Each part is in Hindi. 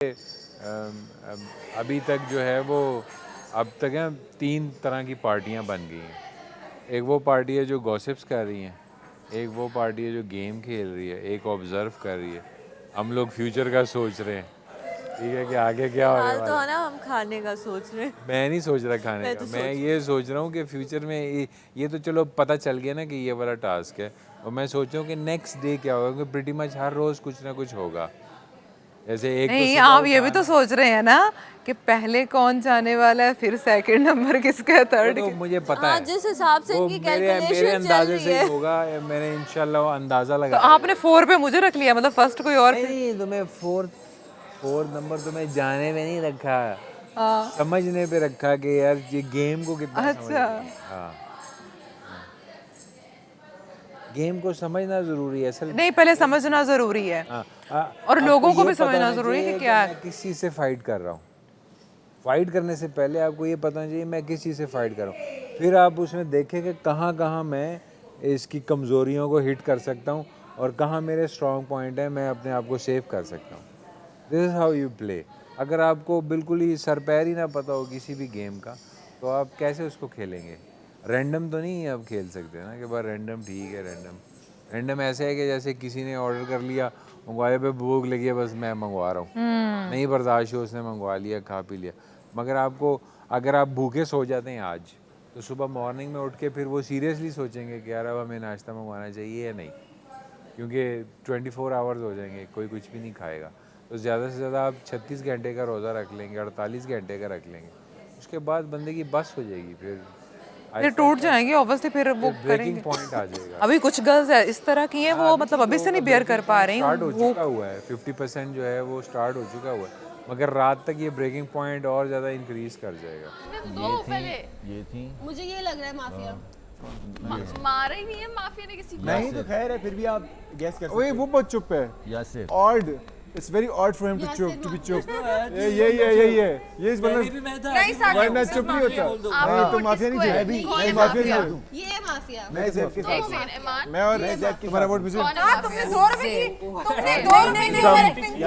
अभी तक जो है वो अब तक है 3 तरह की पार्टियां बन गई हैं। एक वो पार्टी है जो गॉसिप्स कर रही हैं, एक वो पार्टी है जो गेम खेल रही है, एक ऑब्जर्व कर रही है। हम लोग फ्यूचर का सोच रहे हैं, ठीक है, कि आगे क्या होने हाल तो वाला है ना, हम खाने का सोच रहे हैं। मैं नहीं सोच रहा खाने मैं का, तो मैं सोच ये सोच रहा हूँ कि फ्यूचर में ये तो चलो पता चल गया ना कि ये वाला टास्क है, और मैं सोच रहा हूँ कि नेक्स्ट डे क्या होगा, क्योंकि प्रीटी मच हर रोज़ कुछ ना कुछ होगा। जैसे एक तो नहीं, सुबह आप ये भी तो उठाना- सोच रहे हैं ना कि पहले कौन जाने वाला है, फिर सेकंड नंबर किसका है, वो थर्ड तो मुझे पता हाँ, है, जिस हिसाब से वो इनकी मेरे कैलकुलेशन चल अंदाजे रही से है। ही होगा। मैंने इंशाल्लाह अंदाजा तो लगाया। आपने 4 पे मुझे रख लिया, मतलब फर्स्ट कोई और नहीं, तुम्हें फोर्थ नंबर तुम्हें जाने में नहीं रखा, हाँ, समझने पे रखा कि यार ये गेम को कितना समझ अच्छा। रही है। हाँ, गेम को समझना जरूरी है असल। नहीं, पहले समझना जरूरी है। हाँ, और आपको लोगों को ये भी पता समझना होना जरूरी है चाहिए कि कि क्या मैं किस चीज़ से फाइट कर रहा हूँ। फाइट करने से पहले आपको ये पता होना चाहिए मैं किस चीज़ से फाइट कर रहा हूँ, फिर आप उसमें देखें कि कहाँ कहाँ मैं इसकी कमज़ोरियों को हिट कर सकता हूँ और कहाँ मेरे स्ट्रॉन्ग पॉइंट है, मैं अपने आप को सेव कर सकता हूँ। This is how you play. अगर आपको बिल्कुल ही सर पैर ही ना पता हो किसी भी गेम का, तो आप कैसे उसको खेलेंगे। रैंडम तो नहीं आप खेल सकते ना कि बस रैंडम ठीक है। रैंडम ऐसे है कि जैसे किसी ने ऑर्डर कर लिया, मंगवाए पे भूख लगी है, बस मैं मंगवा रहा हूँ, नहीं बर्दाश्त हो, उसने मंगवा लिया, खा पी लिया। मगर आपको, अगर आप भूखे सो जाते हैं आज, तो सुबह मॉर्निंग में उठ के फिर वो सीरियसली सोचेंगे कि यार अब हमें नाश्ता मंगवाना चाहिए या नहीं, क्योंकि 24 आवर्स हो जाएंगे, कोई कुछ भी नहीं खाएगा। तो ज़्यादा से ज़्यादा आप 36 घंटे का रोज़ा रख लेंगे, 48 घंटे का रख लेंगे, उसके बाद बंदे की बस हो जाएगी, फिर टूट जाएंगे ऑब्वियसली, फिर वो ब्रेकिंग करेंगे। पॉइंट आ जाएगा। अभी कुछ गर्ल्स है इस तरह की हैं, वो मतलब अभी से नहीं बेयर कर पा रही स्टार्ट हो वो। चुका हुआ है, 50% जो है वो स्टार्ट हो चुका हुआ है, मगर रात तक ये ब्रेकिंग पॉइंट और ज़्यादा इंक्रीज कर जाएगा। ये थी मुझे ये लग रहा है माफिया मारा ही नहीं है माफिया ने किसी को। नहीं तो खैर है, फिर भी आप गैस कर सकते ओए वो बहुत चुप है। Yasir odd, it's very odd for him to चुप, टू बी चुप। ये इस मतलब वरना चुप नहीं होता। नहीं तो माफिया नहीं चाहिए। नहीं माफिया नहीं हूं। ये माफिया मैं जैब के एक साथ सेकंड ईमान, मैं और तुम्हारा वोट मुझे कौन है तुमने माफिया? 2 रुपए की, तुमने 2 रुपए की ओवर एक्टिंग की है।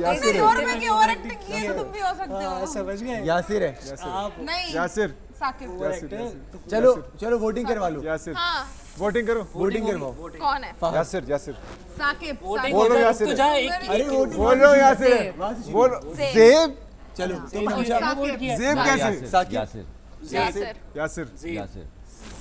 यासिर 2 है। रुपए की ओवर एक्टिंग की है, तो तुम भी हो सकते हो। समझ गए। यासिर है। नहीं, यासिर साकिब। चलो चलो वोटिंग करवा लो। यासिर हाँ, वोटिंग करो। वोटिंग करवाओ। कौन है? यासिर साकिब। बोलो यासिर। अरे वोटिंग बोलो यासिर। बोलो जेब। चलो जेब कैसे? यासिर यासिर। यासिर यासिर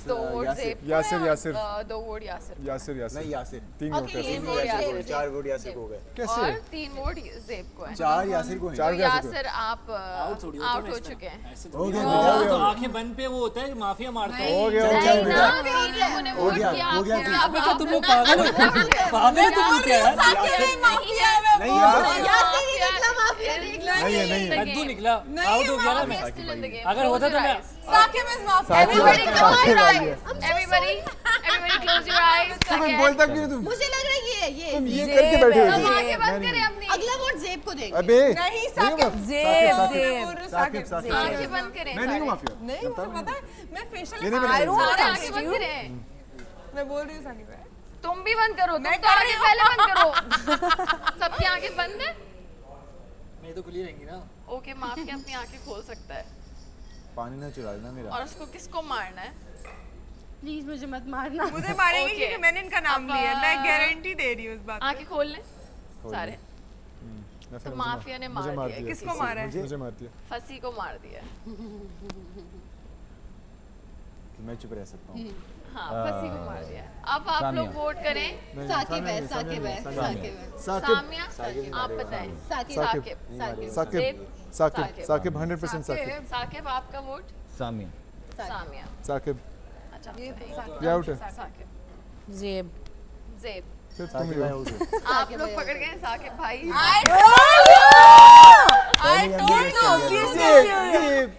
2 वोट जेब को यासिर, है और, यासिर। 2 वोट यासिर को। यासिर नहीं यासिर 3 वोट तीन यासिर। वोट यासिर को। 4 वोट यासिर को हो गए। कैसे? और 3 वोट जेब को है। 4 यासिर को हैं। तो 4 यासिर यासिर आप आउट हो चुके हैं। हो गया तो आंखें बंद पे वो होता है कि माफिया मारता है। हो गया। नहीं ना, 3 लोगों ने वोट गया, किया हो गया, आपको। हो क्या तुम लोग पागल हो? पागल हो तुम क्या यार? नहीं यार नहीं है। कद्दू निकला, आउट हो गया ना मैं। अगर होता तो मैं Saqib is mafia. Everybody close Saqib your आ eyes. गया। Everybody close your eyes. तुम Again. बोलता क्यों नहीं तुम? मुझे लग रहा है ये तुम ये करके बैठे हो। हम आंखें बंद करें अपनी। अगला वोट जेब को देंगे। अबे नहीं, साकिब। साकिब साकिब आंखें बंद करें मैं नहीं हूँ सारे। माफिया। नहीं, मुझे पता है, मैं फेशियल ये नहीं मैं नहीं हूँ। सारे आंखें बंद करें। मैं बोल रही हूँ साकिब है। तुम भी बंद करो, तुम तो आंखें पहले बंद करो। सबकी आंखें बंद है। मैं तो खुली रहेंगी ना। ओके, माफिया अपनी आंखें खोल सकता है। पानी ना चुरा लेना मेरा। और उसको किसको मारना है? प्लीज मुझे मत मारना। मुझे मारेंगे Okay. क्योंकि मैंने इनका नाम अब, लिया है, मैं गारंटी दे रही हूँ इस बात आंखें खोल ले सारे। मैं तो फिर माफिया ने मुझे मार दिया। की। किसको मारा है? मुझे मारती है। फंसी को मार दिया। मैं चुप रह सकता हूँ। हाँ, फंसी को मार दिया। अब आप लोग वोट करें। साकिब है साकिब है साकिब है सामिया, आप बताएं। साकिब साकिब। साकिब जेब, साकिब साकिब 100% साकिब। साकिब आपका वोट? सामिया सामिया। साकिब अच्छा, ये आउट है। साकिब। जेब। जेब। फिर तुम ही हो। आप लोग पकड़ गए साकिब भाई। I told you,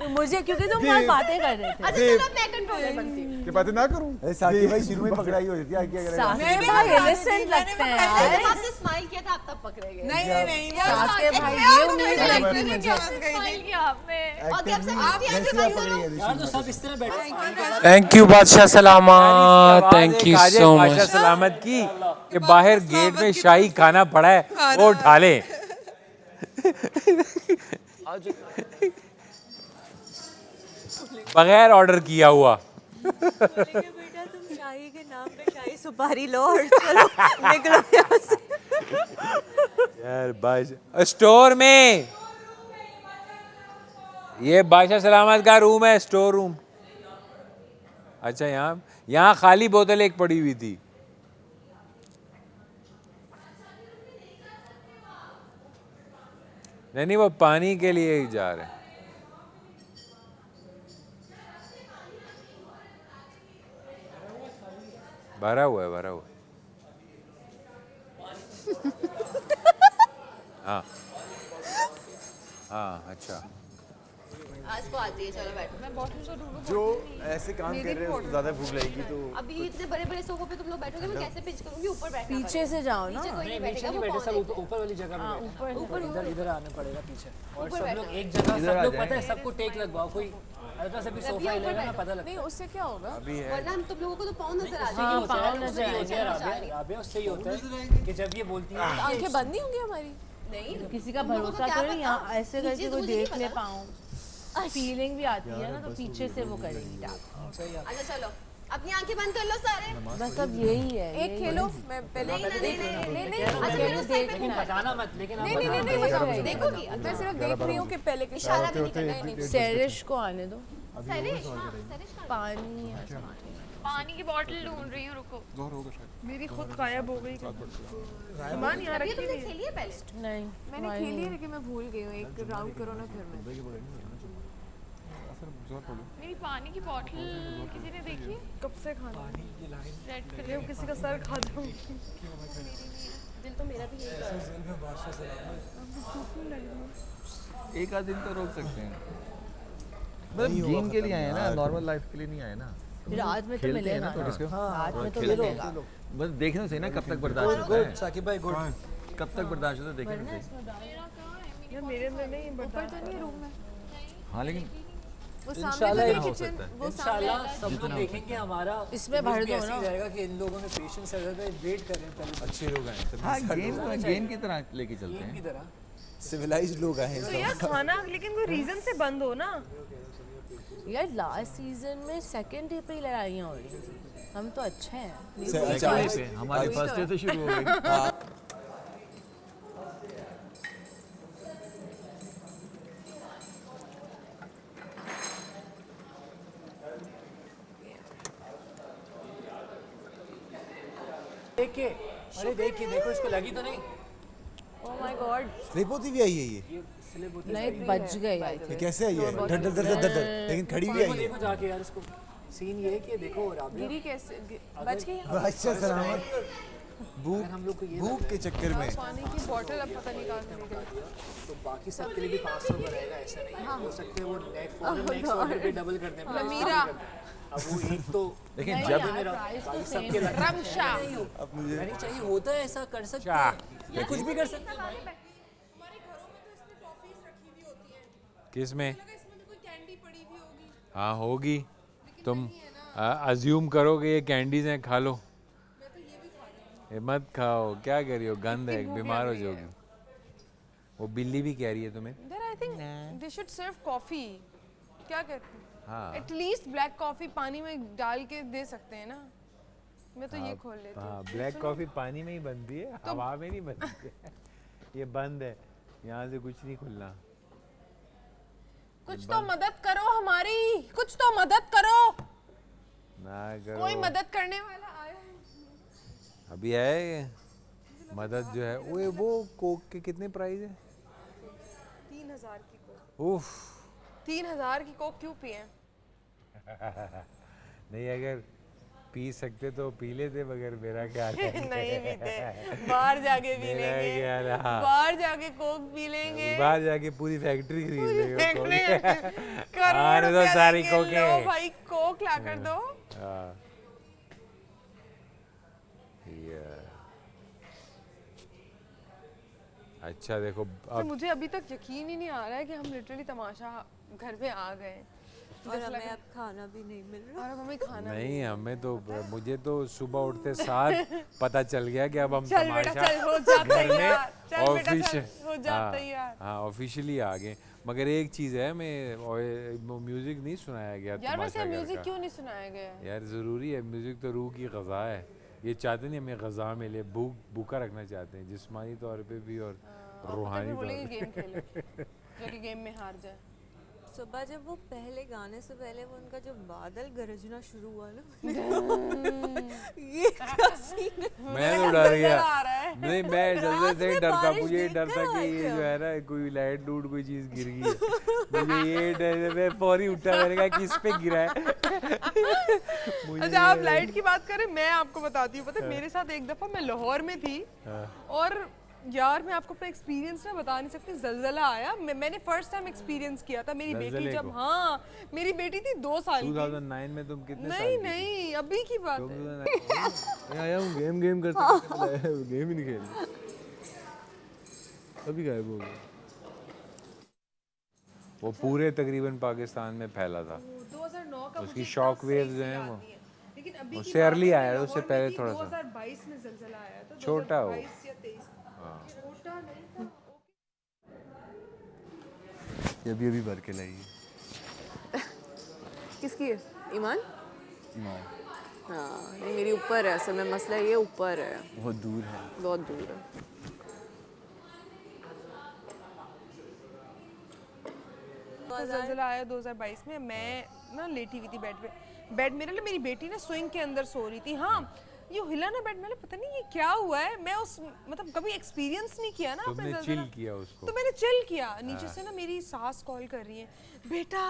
मुझे क्योंकि तुम बहुत बातें कर रहे थे। अच्छा चलो मैं कंट्रोलर बनती हूँ। कि बातें ना करूं। अरे साकिब भाई शुरू में पकड़ाई हो जाती है, क्या करेगा? साकिब भाई innocent लगते हैं पहले यार। जब आपने स्माइल किया था आप तब पकड़े गए। नहीं, साकिब भाई ये उम्मीद लगती मुझे। स्माइल किया आपने। और जब से माफिया के वैसे भाई आप पकड़े गए थे। यार तो सब इस तरह बैठे। थैंक यू बादशाह सलामत, थैंक यू सो बादशाह मच। सलामत की कि बाहर गेट में शाही खाना पड़ा है, वो उठा ले। बगैर ऑर्डर किया हुआ। बोलेंगे बेटा तुम शाही के नाम पे शाही सुपारी लो और चलो निकलो यहाँ से। यार बादशाह स्टोर में, ये बादशाह सलामत का रूम है, स्टोर रूम। अच्छा, यहाँ खाली बोतल एक पड़ी हुई थी। नहीं वो पानी के लिए ही जा रहे हैं। भरा हुआ है, भरा हुआ है। हाँ हाँ, अच्छा। आज को आती है, चलो बैठो। मैं बॉटल से ढूंढूं। जो ऐसे काम कर रहे हैं उसको ज्यादा भूख लगेगी तो अभी इतने बड़े बड़े सोफे पे तुम लोग बैठोगे, मैं कैसे पिच करूंगी? ऊपर बैठना पीछे से जाओ ना। पीछे कोई नहीं नीचे बैठेगा, नहीं वो बैठे, सब कौन ऊपर ऊपर वाली जगह में बैठे। ऊपर इधर इधर आना पड़ेगा पीछे, और ऊपर सब बैठो। लोग एक जगह, इधर सब आ लोग जाएं। पता है सबको टेक लगवाओ, कोई हल्का सा भी सोफा ही लेगा ना, पता लगता है। उससे क्या होगा? वरना हम तुम लोगों को तो पाँव नजर आ हाँ, जाएंगे। पाँव नजर आएंगे यार, राबिया उससे ही होता है कि जब ये बोलती है आंखें बंद नहीं होंगी हमारी? नहीं, किसी का तुम लोगों को भरोसा क्या तो नहीं, पता? यहाँ ऐसे ये करके चीज़ कोई मुझे नहीं देख ले पता। पाऊँ। फीलिंग भी आती है ना, तो पीछे से वो करेगी डाक। अच्छा चलो, अपनी आंखें बंद कर लो सारे। बस अब यही है। एक खेलो, मैं पहले नहीं, अच्छा फिर उस साइड पे लेकिन बताना मत, लेकिन आप नहीं बताओ, देखोगी? मैं सिर्फ देख रही हूँ कि पहले के इशारा भी नहीं करना है। सैरिश को आने दो। सरिश, सरिश कहाँ पानी पानी की बोतल ढूंढ रही हूँ, रुको। मेरी खुद गायब हो गई। ईमान यहाँ है? ये रखी तुमने हुई है। खेली है पहले? नहीं, मैंने खेली है लेकिन मैं भूल गई हूँ। एक राउंड करो ना फिर मैं। मेरी पानी की बोतल किसी ने देखी? कब से खाना रेड ये वो किसी का सर खा दूँ। दिल तो मेरा भी यही कर रहा है। एक आध दिन तो रोक सकते हैं। मतलब गेम के लिए आए हैं ना, नॉर्मल लाइफ के लिए नहीं आए ना। रात में तो खेलते हैं मिलेगा ना थोड़ा सा। रात में तो खेलते मिलेगा। हैं। बस देखना सही ना कब तक बर्दाश्त होता है। साकिब भाई गुड। कब तक बर्दाश्त होता है देखना सही। यार मेरे अंदर नहीं, ऊपर तो नहीं रूम में। हाँ लेकिन वो इंशाल्लाह सामने हो किचन, सकता है। वो सामने इंशाल्लाह सब लोग देखेंगे हमारा इसमें भर दो ऐसे ही ना। रहेगा कि इन लोगों ने पेशेंस अगर वेट कर रहे हैं पहले अच्छे लोग आए, हाँ गेम की तरह लेके चलते की हैं। तरह। सिविलाइज्ड लोग आए। तो यार खाना लेकिन कोई रीजन से बंद हो ना। यार लास्ट सीजन में सेकंड डे पे ही लड़ाइयाँ हो रही थी। हम तो अच्छे हैं। हमारे फर्स्ट डे से शुरू हो गई। देख के, अरे देख के देखो, इसको लगी तो नहीं? ओह माय गॉड, स्लिप होती भी आई है ये स्लिप होती नहीं बच गई आई ये कैसे आई है धड़ धड़ धड़ धड़ धड़ लेकिन खड़ी भी आई है। देखो जाके यार इसको। सीन ये है कि देखो राबिया, गिरी कैसे बच गई? अच्छा सलामत अगर हम लोग को ये भूख के चक्कर में पानी की बोतल अब पता नहीं कहाँ से निकली। तो बाकी सबके लिए भी 500 का रहेगा, ऐसा नहीं हो सकता है वो नेक्स्ट ऑर्डर पे डबल कर दें। मीरा अब वो एक तो लेकिन जब मेरा भाई सबके लग रमशा नहीं चाहिए होता है, ऐसा कर सकते हैं या कुछ भी कर सकते हैं। किस में? हाँ होगी, तुम अज्यूम करोगे ये कैंडीज हैं, खा लो। ये मत खाओ, क्या कह रही हो, गंद है, बीमार हो जाओगी। वो बिल्ली भी कह रही है तुम्हें। There I think they should serve coffee. क्या कहते हैं? हाँ एटलीस्ट ब्लैक कॉफी पानी में डाल के दे सकते हैं ना। मैं तो ये खोल लेती हूँ। हाँ, ब्लैक कॉफी पानी में ही बनती है, हवा में नहीं बनती है। ये बंद है, यहाँ से कुछ नहीं खुलना। कुछ तो मदद करो हमारी, कुछ तो मदद करो। ना करो, कोई मदद करने वाला आया है? अभी है मदद जो है। ओए वो कोक के कितने प्राइस है? 3000 की कोक। उफ 3000 की कोक क्यों पिए? नहीं, अगर पी सकते तो पी लेते, मगर मेरा ख्याल है नहीं पीते, बाहर जाके पी मेरा लेंगे। ख्याल है, हाँ। बाहर जाके कोक पी लेंगे। बाहर जाके पूरी फैक्ट्री खरीद लेंगे कोक। करोड़ हाँ, तो रुपया सारी देंगे, कोकें। लो भाई कोक ला कर दो। हाँ। Yeah. अच्छा देखो तो अब मुझे अभी तक यकीन ही नहीं आ रहा है कि हम लिटरली तमाशा घर में आ गए। और हमें अब खाना भी नहीं मिल रहा। और अब हमें खाना नहीं हमें तो मुझे तो सुबह उठते साथ पता चल गया कि अब हम चल बेटा तमाशा चल हो जाता घर है में यार, चल बेटा ऑफिशियल चल हो जाता है यार। हाँ ऑफिशियली आ गए। मगर एक चीज़ है, मैं म्यूजिक नहीं सुनाया गया यार तमाशा वैसे घर म्यूजिक का। क्यों नहीं सुनाया गया? यार ज़रूरी है, म्यूज़िक तो रूह की ग़ज़ा है। ये चाहते नहीं हमें ग़ज़ा मिले, भूखा रखना चाहते हैं जिस्मानी तौर पे भी और रूहानी तौर बोलेंगे पे। गेम खेले जो कि गेम में हार जाए। सुबह जब वो पहले गाने से पहले वो उनका जो बादल गरजना शुरू हुआ ना, ये क्या सीन है? मैं तो डर गया। आ रहा है। नहीं मैं जल्दी से ही में डरता, बारिश मुझे ये देखकर डर था कि आए ये थे जो है ना कोई लाइट डूड कोई चीज़ गिर गई है। मुझे ये डर, मैं फौरी उठा, मैंने कहा किस पे गिरा है। अच्छा आप लाइट की बात करें, मैं आपको बताती हूँ। पता है मेरे साथ एक दफ़ा मैं लाहौर में थी और यार मैं आपको अपना एक्सपीरियंस ना बता नहीं सकती। जलजला आया, मैंने फर्स्ट टाइम एक्सपीरियंस किया था। मेरी बेटी ज़लज़ले जब को? हाँ मेरी बेटी थी 2 साल की। 2009 में तुम कितने साल नहीं की थी? नहीं अभी की बात है। 2009 मैं आया हूँ गेम करते गेम ही नहीं खेल अभी गायब हो गया। वो पूरे तकरीबन पाकिस्तान में फैला था। 2009 का उसकी शॉक वेव्स जो हैं वो लेकिन अभी की उससे बात अर्ली है, आया है, मैं उससे लाहौर पहले में थी, थोड़ा सा 2022 में जलजला आया था। छोटा हो। 2022 या 23 छोटा नहीं था। ये अभी भर के लाई है। किसकी है? ईमान? ईमान हाँ नहीं मेरी ऊपर है, असल में मसला ये ऊपर है, बहुत दूर है। बहुत दूर है। तो ज़लज़ला आया 2022 में। मैं ना लेटी हुई थी बेड पे। बेड मेरे लिए, मेरी बेटी ना स्विंग के अंदर सो रही थी। हाँ ये हिला ना बेड, मैंने पता नहीं ये क्या हुआ है। मैं उस मतलब कभी एक्सपीरियंस नहीं किया ना आपने तुमने ज़लज़ला। चिल किया उसको। तो मैंने चिल किया। नीचे से ना मेरी सास कॉल कर रही है, बेटा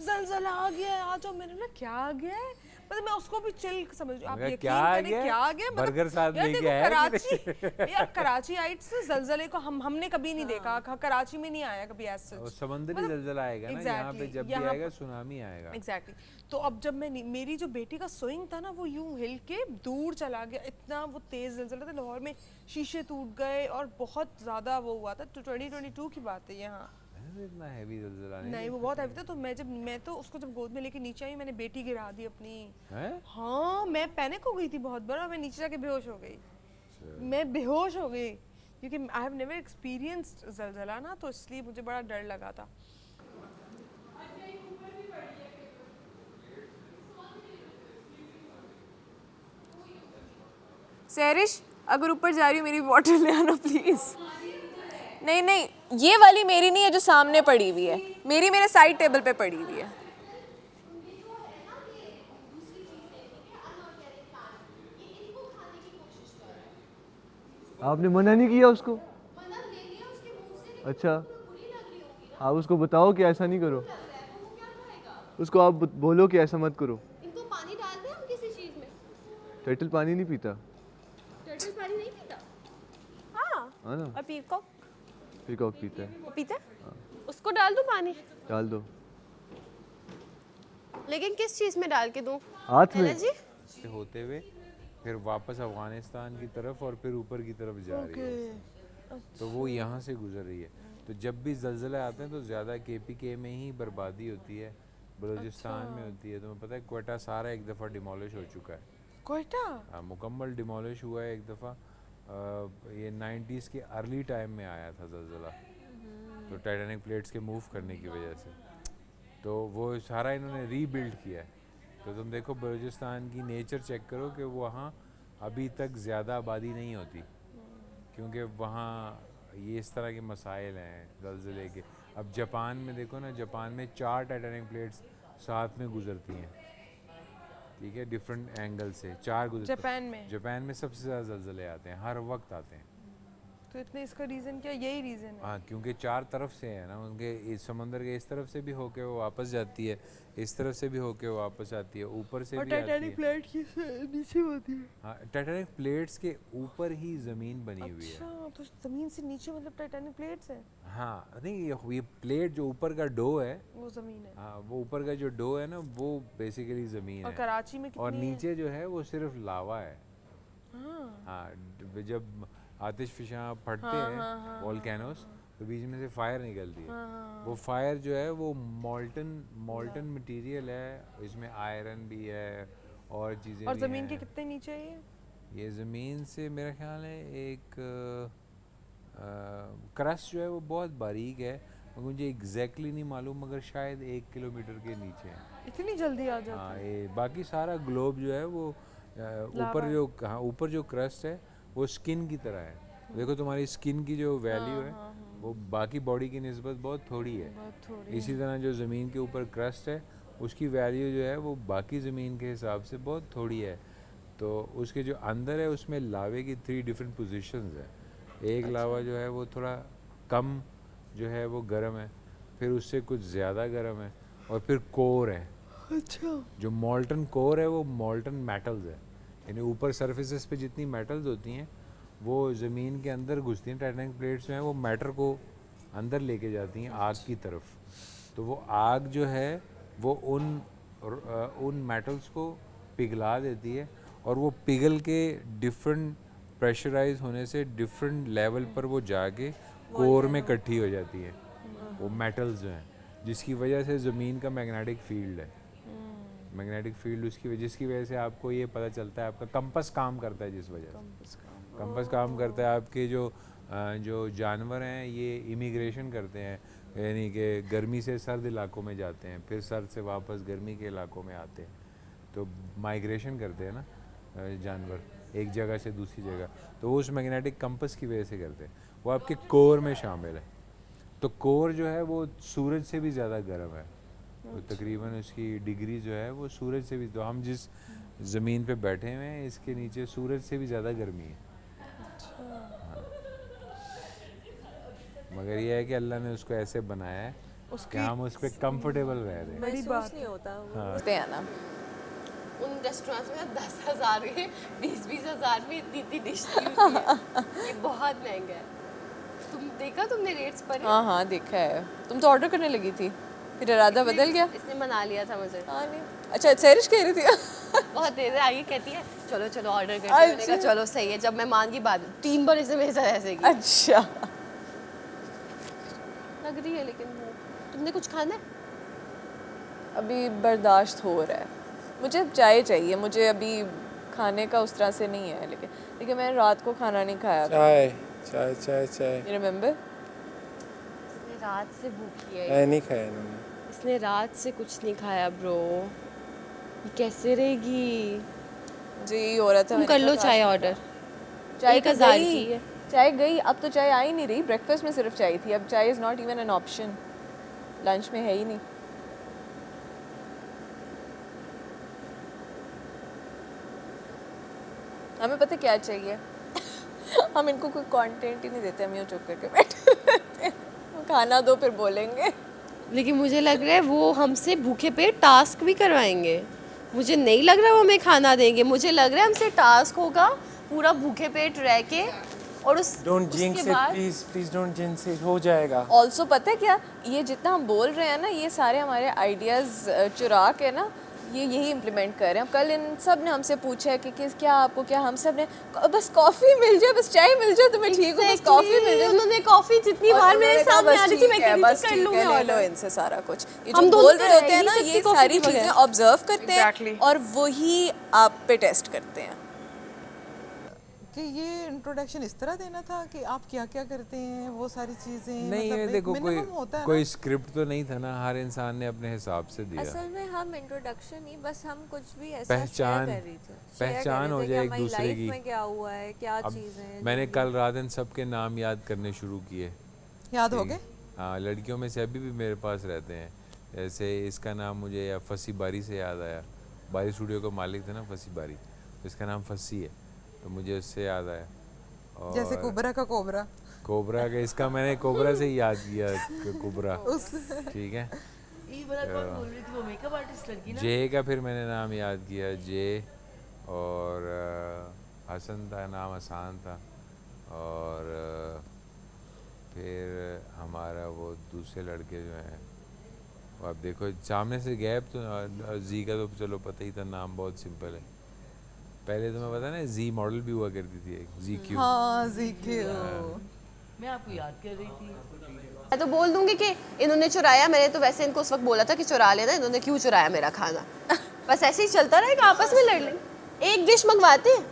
ज़लज़ला आ गया है, आ जाओ। मैंने बोला क्या आ गया है? मतलब मैं उसको भी चिल समझ, आप मगर यकीन क्या आ करें गया? क्या आ गया? बर्गर साथ यार लेके देखो, आया है कराची यार कराची आइट्स से ज़लज़ले को हमने कभी नहीं देखा। कराची में नहीं आया कभी ऐसा। और समुद्री जलजला आएगा ना यहाँ पे, जब भी यहाँ आएगा सुनामी आएगा। एग्जैक्टली तो अब जब मैं मेरी जो बेटी का स्विंग था ना वो यूं हिल के दूर चला गया। इतना वो तेज जलजला था, लाहौर में शीशे टूट गए और बहुत ज़्यादा वो हुआ था। 2022 की बात है यहाँ। इतना हैवी जलजला नहीं वो बहुत हैवी था। तो मैं तो उसको जब गोद में लेके नीचे आई, मैंने बेटी गिरा दी अपनी। हैं? हाँ मैं पैनिक हो गई थी बहुत बड़ा। मैं नीचे जाके बेहोश हो गई। मैं बेहोश हो गई क्योंकि आई हैव नेवर एक्सपीरियंस्ड जलजला ना, तो इसलिए मुझे बड़ा डर लगा था। सहरिश अगर ऊपर जा रही हो मेरी बॉटल ले आना प्लीज। नहीं नहीं ये वाली मेरी नहीं है जो सामने पड़ी हुई है, मेरी मेरे साइड टेबल पे पड़ी हुई है। आपने मना नहीं किया उसको? अच्छा आप उसको बताओ कि ऐसा नहीं करो। उसको आप बोलो कि ऐसा मत करो। इनको पानी डाल दें हम किसी चीज में? टर्टल पानी नहीं पीता। टर्टल पानी नहीं पीता? हाँ ना, और पीकॉक पीकॉक पीता है। वो पीता है? उसको डाल दूं पानी? डाल दो लेकिन किस चीज में डाल के दूं? हाथ में। जी से होते हुए फिर वापस अफगानिस्तान की तरफ और फिर ऊपर की तरफ जा रही है। तो वो यहाँ से गुजर रही है। तो जब भी जलजले आते हैं तो ज़्यादा KPK में ही बर्बादी होती है, बलूचिस्तान में होती है। तुम्हें पता है क्वेटा सारा एक दफ़ा डिमोलिश हो चुका है। क्वेटा? हाँ मुकम्मल डिमोलिश हुआ है एक दफ़ा। ये 90s के अर्ली टाइम में आया था जलजला, तो टाइटैनिक प्लेट्स के मूव करने की वजह से। तो वो सारा इन्होंने रीबिल्ड किया है। तो तुम देखो बलूचिस्तान की नेचर चेक करो कि वहाँ अभी तक ज़्यादा आबादी नहीं होती, क्योंकि वहाँ ये इस तरह के मसाइल हैं ज़लज़ले के। अब जापान में देखो ना, जापान में 4 टाइटैनिक प्लेट्स साथ में गुजरती हैं, ठीक है, डिफरेंट एंगल से 4 गुजरती। जापान में सबसे ज़्यादा ज़लज़ले आते हैं, हर वक्त आते हैं। तो इतने इसका रीज़न क्या? यही रीज़न है? हाँ क्योंकि 4 तरफ से है ना, उनके इस समंदर के इस तरफ से भी होके वो वापस जाती है, इस तरफ से भी होके वो वापस आती है, ऊपर से भी आती है। टाइटैनिक प्लेट की नीचे होती है? हाँ टाइटैनिक प्लेट्स के ऊपर ही ज़मीन बनी हुई है। अच्छा तो ज़मीन से नीचे मतलब टाइटैनिक प्लेट्स हैं? हाँ नहीं ये प्लेट जो ऊपर का डो है वो ज़मीन है। हाँ वो ऊपर का जो डो है ना वो बेसिकली ज़मीन और है। कराची में और कितनी है? नीचे जो है वो सिर्फ लावा है। हाँ हाँ जब आतिश फिशां फटते हैं वॉल्केनोस, तो बीच में से फायर निकलती है। वो फायर जो है वो मॉल्टन मटेरियल है, इसमें आयरन भी है और चीज़ें और भी ज़मीन के हैं। कितने नीचे है ये ज़मीन से मेरा ख्याल है एक क्रस्ट जो है वो बहुत बारीक है, मुझे एग्जैक्टली नहीं मालूम, मगर शायद 1 किलोमीटर के नीचे है। इतनी जल्दी आ जाता हाँ, है? ये बाकी सारा ग्लोब जो है वो ऊपर जो क्रस्ट है वो स्किन की तरह है। देखो तुम्हारी स्किन की जो वैल्यू है वो बाकी बॉडी की निस्बत बहुत थोड़ी है। इसी तरह जो ज़मीन के ऊपर क्रस्ट है उसकी वैल्यू जो है वो बाकी ज़मीन के हिसाब से बहुत थोड़ी है। तो उसके जो अंदर है उसमें लावे की 3 डिफरेंट पोजीशंस है। एक लावा जो है वो थोड़ा कम जो है वो गर्म है, फिर उससे कुछ ज़्यादा गर्म है, और फिर कोर है। अच्छा। जो मॉल्टन कोर है वो मॉल्टन मेटल्स है, यानी ऊपर सरफेसेस पे जितनी मेटल्स होती हैं वो ज़मीन के अंदर घुसती हैं। टाइटेनिक प्लेट्स जो हैं वो मैटर को अंदर लेके जाती हैं आग की तरफ। तो वो आग जो है वो उन मेटल्स को पिघला देती है, और वो पिघल के डिफरेंट प्रेशराइज होने से डिफरेंट लेवल पर वो जाके कोर में इकट्ठी हो जाती है वो मेटल्स जो हैं, जिसकी वजह से ज़मीन का मैग्नेटिक फील्ड है। मैग्नेटिक फील्ड जिसकी वजह से आपको ये पता चलता है, आपका कंपस काम करता है, जिस वजह से कंपस काम करता है। आपके जो जानवर हैं ये इमिग्रेशन करते हैं, यानी कि गर्मी से सर्द इलाकों में जाते हैं, फिर सर्द से वापस गर्मी के इलाकों में आते हैं, तो माइग्रेशन करते हैं ना जानवर एक जगह से दूसरी जगह, तो वो उस मैग्नेटिक कंपस की वजह से करते हैं। वो आपके कोर में शामिल है। तो कोर जो है वो सूरज से भी ज़्यादा गर्म है, तो तकरीबन उसकी डिग्री जो है वो सूरज से भी, तो हम जिस ज़मीन पे बैठे हुए हैं इसके नीचे सूरज से भी ज़्यादा गर्मी है। हाँ। मगर ये है कि अल्लाह ने उसको ऐसे बनाया है कि हम उस पर कंफर्टेबल रह रहे हैं। बड़ी बात नहीं होता वो। हाँ। पे है ना, उन रेस्टोरेंट्स में 10,000 में 20,000 में इतनी डिश दी होती है। ये बहुत महंगा है। तुमने रेट्स पर? हाँ देखा है। तुम तो ऑर्डर करने लगी थी, फिर इरादा बदल गया। इसने मना लिया था मुझे। हाँ नहीं, अच्छा सैरिश कह रही थी बहुत देर आई, कहती है चलो चलो ऑर्डर करते हैं। मैंने कहा चलो सही है। जब मैं मान की बात 3 बार इसने मेरे साथ ऐसे की। अच्छा लग रही है, लेकिन तुमने कुछ खाना है? अभी बर्दाश्त हो रहा है, मुझे चाय चाहिए, मुझे अभी खाने का उस तरह से नहीं है, लेकिन मैंने रात को खाना नहीं खाया। चाय चाय चाय चाय। You remember? इसने रात से भूखी है। मैं नहीं खाया इन्होंने। इसने रात से कुछ नहीं खाया ब्रो, ये कैसे रहेगी? मुझे यही हो रहा था। तुम कर लो चाय ऑर्डर। चाय 1,000 की है। चाय गई, अब तो चाय आ ही नहीं रही। ब्रेकफास्ट में सिर्फ चाय थी, अब चाय is not even an option, lunch में है ही नहीं। हमें पता क्या चाहिए हम इनको कोई कंटेंट ही नहीं देते, हम यूँ चुप करके बैठे रहते हैं। खाना दो फिर बोलेंगे। लेकिन मुझे लग रहा है वो हमसे भूखे पेट टास्क भी करवाएंगे। मुझे नहीं लग रहा वो हमें खाना देंगे। मुझे लग रहा है हमसे टास्क होगा पूरा भूखे पेट रह के, और don't jinx it please, please don't jinx it, हो जाएगा। ऑल्सो पता है क्या, ये जितना हम बोल रहे हैं ना, ये सारे हमारे आइडियाज़ चुरा के ना ये यही इम्प्लीमेंट कर रहे हैं। कल इन सब ने हमसे पूछा है कि क्या आपको क्या, हम सब ने बस कॉफ़ी मिल जाए, बस चाय मिल जाए तो मैं ठीक हूँ, बस कॉफ़ी मिल जाए। उन्होंने कॉफ़ी जितनी बार मेरे सामने आ रही थी मैं कहती थी कर लूँगी ले लो ऑर्डर। इनसे सारा कुछ। ये हम जो दोनों बोल तो रहे रह होते हैं ही ना, नहीं ये सकते सारी कॉफ़ी चीज़ें बगैर। ऑब्जर्व करते हैं और वही आप पे टेस्ट करते हैं। कि ये इंट्रोडक्शन इस तरह देना था कि आप क्या क्या करते हैं, वो सारी चीजें। नहीं, मतलब ये एक देखो minimum होता है कोई ना। स्क्रिप्ट तो नहीं था ना, हर इंसान ने अपने हिसाब से दिया। असल में हम इंट्रोडक्शन ही बस हम कुछ भी ऐसा पहचान शेयर कर रही थी, पहचान हो जाए एक दूसरे की। में क्या हुआ है, क्या अब चीज़ें। मैंने कल रात इन सबके नाम याद करने शुरू किए। याद हो गए? हाँ, लड़कियों में से अभी भी मेरे पास रहते हैं। जैसे इसका नाम मुझे या फसी बारी से याद आया, बारी स्टूडियो का मालिक था ना फसी बारी, तो इसका नाम फसी है, तो मुझे उससे याद आया। और जैसे कोबरा का कोबरा, कोबरा का इसका मैंने कोबरा से ही याद किया, कोबरा। ठीक है। ये बड़ा कौन बोल रही थी, वो मेकअप आर्टिस्ट लड़की ना? जे का फिर मैंने नाम याद किया, जे, और हसन था नाम, आसान था, और फिर हमारा वो दूसरे लड़के जो हैं, वो आप देखो सामने से गैप, तो जी का तो चलो पता ही था, नाम बहुत सिंपल है। पहले तो मैं पता ना जी मॉडल भी हुआ करती थी एक, जी क्यू। हाँ जी क्यू। मैं आपको याद कर रही थी। मैं तो बोल दूंगी कि इन्होंने चुराया, मैंने तो वैसे इनको उस वक्त बोला था कि चुरा लेना, इन्होंने क्यों चुराया मेरा खाना। बस ऐसे ही चलता रहेगा, आपस में लड़ लेंगे। एक डिश मंगवाते हैं,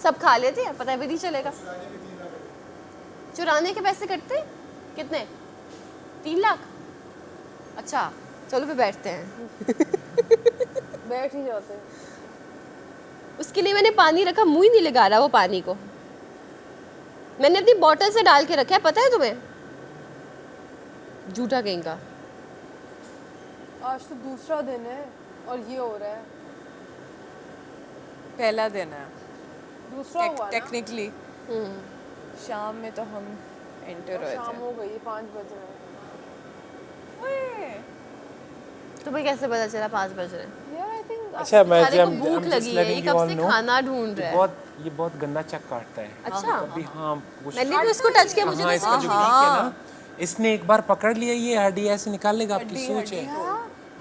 सब खा लेते हैं, पता भी नहीं चलेगा। चुराने के पैसे कटते हैं कितने? 3 लाख। अच्छा चलो फिर बैठते हैं। बैठ ही जाते हैं। उसके लिए मैंने पानी रखा, मुंह ही नहीं लगा रहा वो पानी को। मैंने अपनी बोतल से डाल के रखा है, पता है तुम्हें? झूठा कहीं का। आज तो दूसरा दिन है और ये हो रहा है। पहला दिन है दूसरा हुआ ना? टेक्निकली। शाम में तो हम एंटर हुए शाम थे। हो गई है, 5 बज रहे हैं। तुम्हें कैसे पता चला 5 बज रहे हैं? Yeah, I think अच्छा मैं साले को भूख लगी है, ये कब से खाना ढूंढ रहा है। ये बहुत गंदा चक काटता है। अच्छा अभी हाँ मैंने भी उसको टच किया, मुझे हाँ, तो इसका जो बीक है ना, इसने एक बार पकड़ लिया, ये हड्डी ऐसे निकाल लेगा, आपकी सोच है।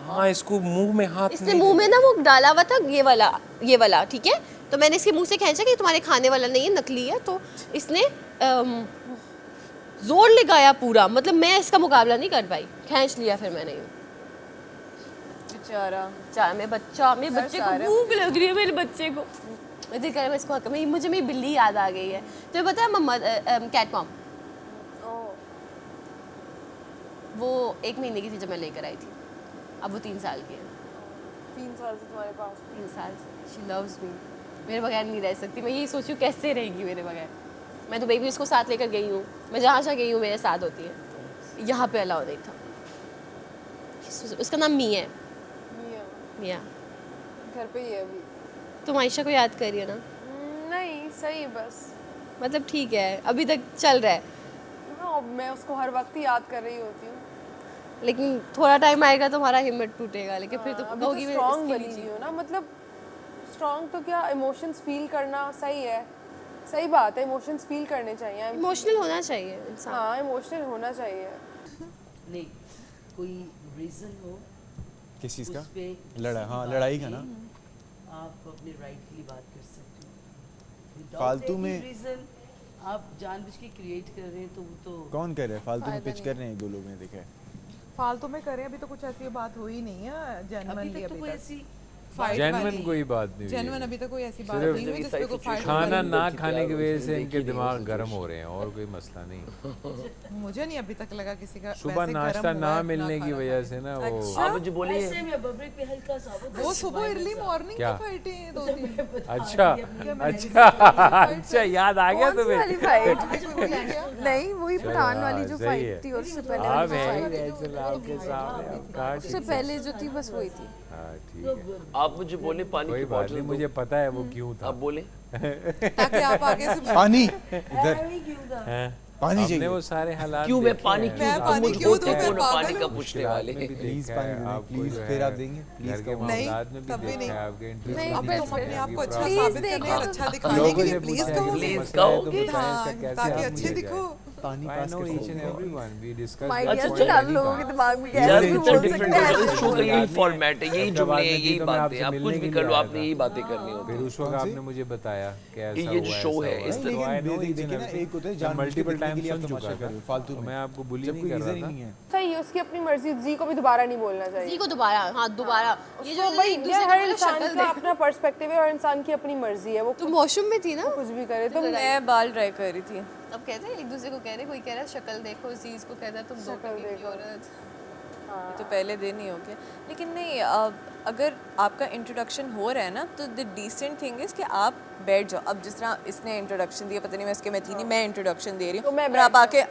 हाँ इसको मुंह में हाथ इसने मुंह में ना वो डाला हुआ था, ये वाला ठीक है। तो मैंने इसके मुंह से खींचा कि तुम्हारे खाने वाला नहीं है, नकली है। तो इसने जोर लगाया पूरा, मतलब मैं इसका मुकाबला नहीं कर पाई, खींच लिया फिर मैंने। बेचारा मेरे बच्चे को भूख लग रही है, मेरे बच्चे को। मैं देख रहा मैं इसको हक में, मुझे मेरी बिल्ली याद आ गई है। तो पता है मम्मा कैट मॉम, वो 1 महीने की थी जब मैं लेकर आई थी, अब वो 3 साल की है। 3 साल से तुम्हारे पास? 3 साल से। शी लव्स मी, मेरे बगैर नहीं रह सकती। मैं यही सोचूं कैसे रहेगी मेरे बगैर। मैं तो बेबी उसको साथ लेकर गई हूँ, मैं जहाँ गई हूँ मेरे साथ होती है। यहाँ पे अलाउ नहीं था। उसका नाम मी है। मिया। घर पे ही है अभी। तुम आयशा को याद करिए ना? नहीं सही बस, मतलब ठीक है, अभी तक चल रहा है। हाँ मैं उसको हर वक्त ही याद कर रही होती हूँ। लेकिन थोड़ा टाइम आएगा तुम्हारा हिम्मत टूटेगा, लेकिन फिर तो कहोगी मैं स्ट्रॉन्ग इसके बनी नीचे हुई हो ना। मतलब स्ट्रॉन्ग तो क्या, इमोशंस फील करना सही है, सही बात है। इमोशंस फील करने चाहिए, इमोशनल होना चाहिए इंसान। हाँ इमोशनल होना चाहिए। नहीं कोई रीजन हो किस चीज़ का? उस पे लड़ा, हाँ लड़ाई का ना। आप अपने राइट के लिए बात कर सकते हो। Without फालतू any में reason, आप जानबूझ के क्रिएट कर रहे हैं तो वो तो कौन कर रहा है? फालतू में पिच कर रहे हैं 2 लोग, ने देखा है। फालतू में करें, अभी तो कुछ ऐसी बात हुई नहीं है जेन्युइनली। अभी तक तो कोई ऐसी जेन्युइन कोई बात नहीं हुई है। जेन्युइन अभी तक कोई ऐसी बात नहीं हुई जिस पे कोई फाइट। खाना ना खाने की वजह से इनके दिमाग गर्म हो रहे हैं, और कोई मसला नहीं। मुझे नहीं अभी तक लगा किसी का सुबह वैसे नाश्ता गरम ना हुआ है, मिलने की खाना वजह से ना वो आप मुझे बोलिए ऐसे में बब्रिक पे हल्का सा वो सुबह अर्ली मॉर्निंग क्या? की फाइट है 2-3। अच्छा अच्छा याद आ गया तुम्हें? वाली फाइट नहीं, वही पठान वाली जो सही है। फाइट थी, और उससे पहले आप वाली हैं जो ही ऐसे आपके सामने, आप कहाँ उससे पहले जो थी बस वही थी। हाँ ठीक है, आप मुझे बोले पानी कोई की बात बॉटल नहीं, दो। मुझे पता है वो क्यों था। आप बोले ताकि आप आगे से पानी इधर हैं? पानी आपने चाहिए। वो सारे हालात क्यों मैं देखे पानी हैं। क्यों मैं दूं? पानी मुझे क्यों होते दूं? मैं कौन हो पानी पागल का हूँ। पूछने मुश्किलात वाले में भी प्लीज देखा पानी है, देना, आपको प्लीज। जो फिर है आप देंगे घर प्लीज के कम। मामलात में भी तब भी देखा नहीं। है आपके इंटरव्यू नहीं, में भी तुम अपने देखा है, आप को आपकी अच्छा प्रॉब्लम साबित भी करने देखा और है। अच्छा दिखाने लोगों के लिए से प्लीज पूछा है कहो। कि Please मसला है तो कहो। बताएं हाँ, इसका कैसे ताकि हल अच्छे किया दिखो। जाए। पानी I पास know कर each and everyone. We discussed my that dear point आप many लोगों के times. दिमाग में यार कैसे भी इट्स बोल डिफरेंट सकते हैं? शो का यही बात नहीं फॉर्मेट है, यही जब जुमले बाद हैं, में यही तो मैं बातें आपसे हैं। आप मिलने कुछ के भी लिए कर लो, आया आपने था। यही बातें करनी होती फिर हैं। उस वक्त कौन सी? आपने मुझे बताया कि ऐसा ये जो हुआ, शो ऐसा है, हुआ, इस ऐसा तरह- हुआ। I know लेकिन each and देखिए ना, everything. एक होता है मैं जानबूझ के multiple दिखने के times लिए आप सुन तमाशा चुका कर रहे हो, था। फालतू तो में। मैं आपको बुली जब नहीं कोई कर रीजन रहा ही था। नहीं है। सही है, उसकी अपनी मर्जी। जी को भी दोबारा नहीं बोलना चाहिए। जी को दोबारा, हाँ दोबारा। ये जो भाई एक दूसरे हर को इंसान शक्ल का देखो। अपना पर्सपेक्टिव है और इंसान की अपनी मर्जी है। वो तुम वॉशरूम में थी ना? कुछ भी करे तो मैं बाल ड्राई कर रही थी। अब कहते हैं एक दूसरे को कह रहे, कोई कह रहा है शक्ल देखो, चीज को कहता है तुम दो शक्ल टके की देखो। औरत। ये तो पहले दिन ही हो गया। लेकिन नहीं, अगर आपका इंट्रोडक्शन हो रहा है ना, तो द डिसेंट थिंग इज़ कि आप बैठ जाओ। अब जिस तरह इसने इंट्रोडक्शन दिया, पता नहीं मैं इसके में थी नहीं, मैं इंट्रोडक्शन दे रही तो हूँ, मैं और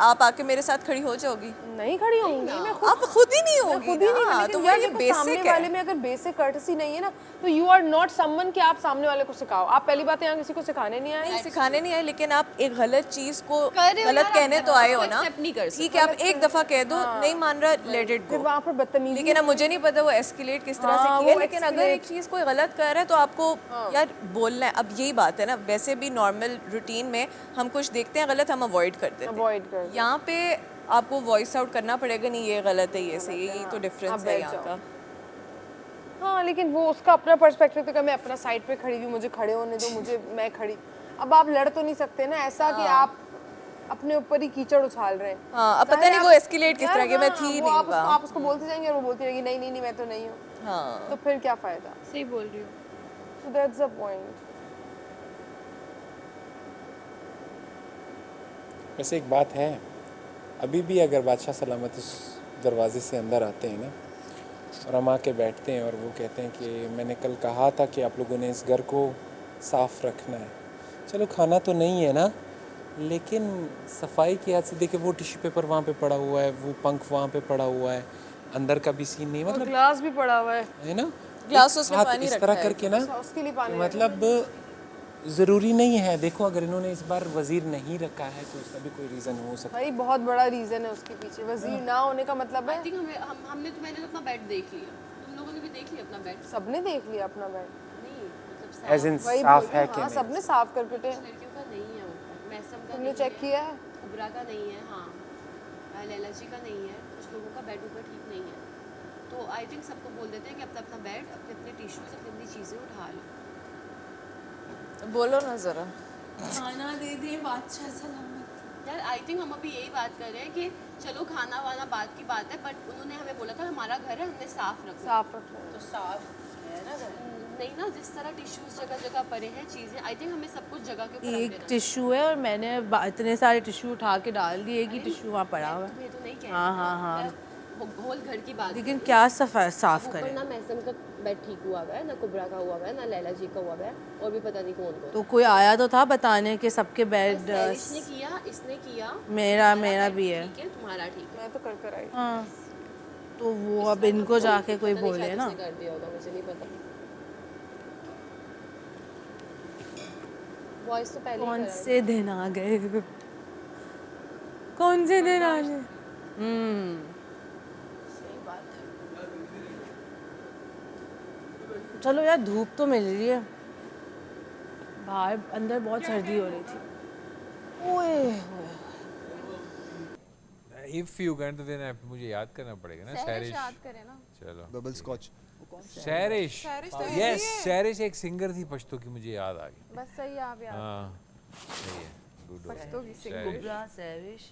आप आके मेरे साथ खड़ी हो जाओगी? नहीं खड़ी होंगी मैं आप खुद ही नहीं मैं होगी खुद ही नहीं। ना, लेकिन तो यार वो ये देखो, सामने बेसिक वाले है। में अगर बेसिक कर्टसी नहीं है ना, तो यू आर नॉट समवन कि आप सामने वाले को सिखाओ। आप पहली बात यहाँ किसी को सिखाने नहीं आए। नहीं सिखाने नहीं आए, लेकिन आप एक गलत चीज को कर रहे हो गलत यार, कहने आप तो आए हो ना। accept नहीं कर सकते। ठीक है, आप एक दफा कह दो, नहीं मान रहा, लेट इट फिर गो। वहाँ पर बदतमीजी। लेकिन अब मुझे नहीं पता वो एस्केलेट किस तरह से हाँ, किया है, वो लेकिन अगर एक चीज़ कोई गलत कर रहा है तो आपको यार बोलना है। अब यही बात है ना, वैसे भी नॉर्मल रूटीन में हम कुछ देखते हैं गलत, हम अवॉइड कर देते हैं। अवॉइड कर। यहाँ पे आपको वॉइस आउट करना पड़ेगा, नहीं ये गलत है, ये सही है, यही तो डिफरेंस है यहाँ का। हाँ लेकिन वो उसका अपना पर्सपेक्टिव था। मैं अपना साइड पे खड़ी हुई, मुझे खड़े होने दो, मैं खड़ी। अब आप लड़ तो नहीं सकते ना ऐसा कि आप अपने ऊपर ही कीचड़ उछाल रहे हैं। हाँ, अब पता चाहे नहीं वो आप- escalate किस यार तरह के, मैं हाँ, थी वो नहीं आप वहाँ। उसको बोलते जाएंगे और वो बोलती रहेगी नहीं नहीं नहीं मैं तो नहीं हूँ। हाँ, तो फिर क्या फायदा? सही बोल रही हूँ। So that's the point. वैसे एक बात है, अभी भी अगर बादशाह सलामत उस दरवाजे से अंदर आते हैं ना और हम आके बैठते हैं और वो कहते हैं कि मैंने कल कहा था कि आप लोगों ने इस घर को साफ़ रखना है, चलो खाना तो नहीं है ना, लेकिन सफाई की याद से देखिए वो टिश्यू पेपर वहाँ पे पड़ा हुआ है, वो पंख वहाँ पे पड़ा हुआ है, अंदर का भी सीन नहीं, और मतलब ग्लास भी पड़ा हुआ है ना, ग्लास एक उसमें हाथ पानी इस रखा तरह है। करके ना, उसके लिए पानी मतलब ज़रूरी नहीं है। देखो अगर इन्होंने इस बार वज़ीर नहीं रखा है तो उसका भी कोई रीज़न हो सकता है। भाई बहुत बड़ा रीजन है उसके पीछे। वजीर ना होने का मतलब है आई थिंक हमने तो मैंने तो अपना बेड देख लिया, तुम लोगों ने भी देख लिया अपना बेड? सबने देख लिया अपना बेड। नहीं मतलब एज इन वही साफ बोल है रही कि हूँ, हाँ नहीं? सबने साफ करके टे लड़कियों का नहीं है ऊपर, मैसम का तुमने नहीं चेक है, किया है? कुबरा का नहीं है, हाँ लैला जी का नहीं है, कुछ लोगों का बेड ऊपर ठीक नहीं है, तो आई थिंक सबको बोल देते हैं कि अपना अपना बेड, अपने अपने टिश्यूज, अपनी अपनी चीज़ें उठा लो। बोलो ना ज़रा। खाना दे दे बादशाह सलामत। यार आई थिंक हम अभी यही बात कर रहे हैं कि चलो खाना वाना बात की बात है, बट उन्होंने हमें बोला था हमारा घर है, हमने साफ रखना। साफ रखना है। तो साफ है ना घर? नहीं ना, जिस तरह टिश्यूज जगह जगह पड़े हैं चीज़ें, आई थिंक हमें सब कुछ जगह के ऊपर रख एक देना। टिश्यू है और मैंने इतने सारे टिश्यू उठा के डाल दिए कि टिश्यू वहाँ पड़ा हुआ है। तुम्हें तो नहीं हाँ हाँ हाँ, होल घर की बात लेकिन क्या साफ ऊपर करें? ना मैसम का बेड ठीक हुआ हुआ है, ना कुबरा का हुआ हुआ है, ना लैला जी का हुआ हुआ है, और भी पता नहीं कौन कौन। तो कोई आया तो था बताने के सबके बेड इसने किया, इसने किया, मेरा भी है। ठीक है तुम्हारा ठीक है, मैं तो कर आई। हाँ, तो वो अब इनको जाके कोई बोले ना। कर दिया होगा, मुझे नहीं पता। वॉइस तो पहले कौन से दिन आ गए, कौन से दिन आ गए? सही बात है। चलो यार धूप तो मिल रही है, बाहर अंदर बहुत सर्दी हो रही थी। ओए इफ यू कैन तो देना मुझे याद करना पड़ेगा ना। सैरिश याद करे ना, चलो बबल स्कॉच। सैरिश, यस सैरिश एक सिंगर थी पश्तो की, मुझे याद आ गई। बस सही है, आप याद हाँ सही है, गुड पश्तो की सिंगर। कुबरा, सैरिश,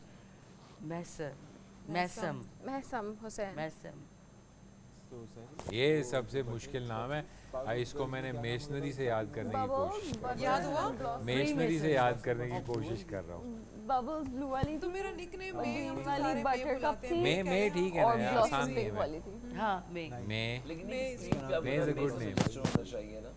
मैसम महसम हुसैन। मैसम। ये सबसे मुश्किल नाम है। इसको मैंने मेशनरी से याद करने की कोशिश कर याद हुआ? मेशनरी से याद करने की कोशिश कर रहा हूँ। बबल्स ब्लू वाली तो मेरा निकनेम ग्रीन वाली बटरकप थी मैं ठीक है और ना यार, ब्लॉसम आसान ही पिंक है। वाली थी। हाँ मैं लेकिन May is a good name. चाहिए ना,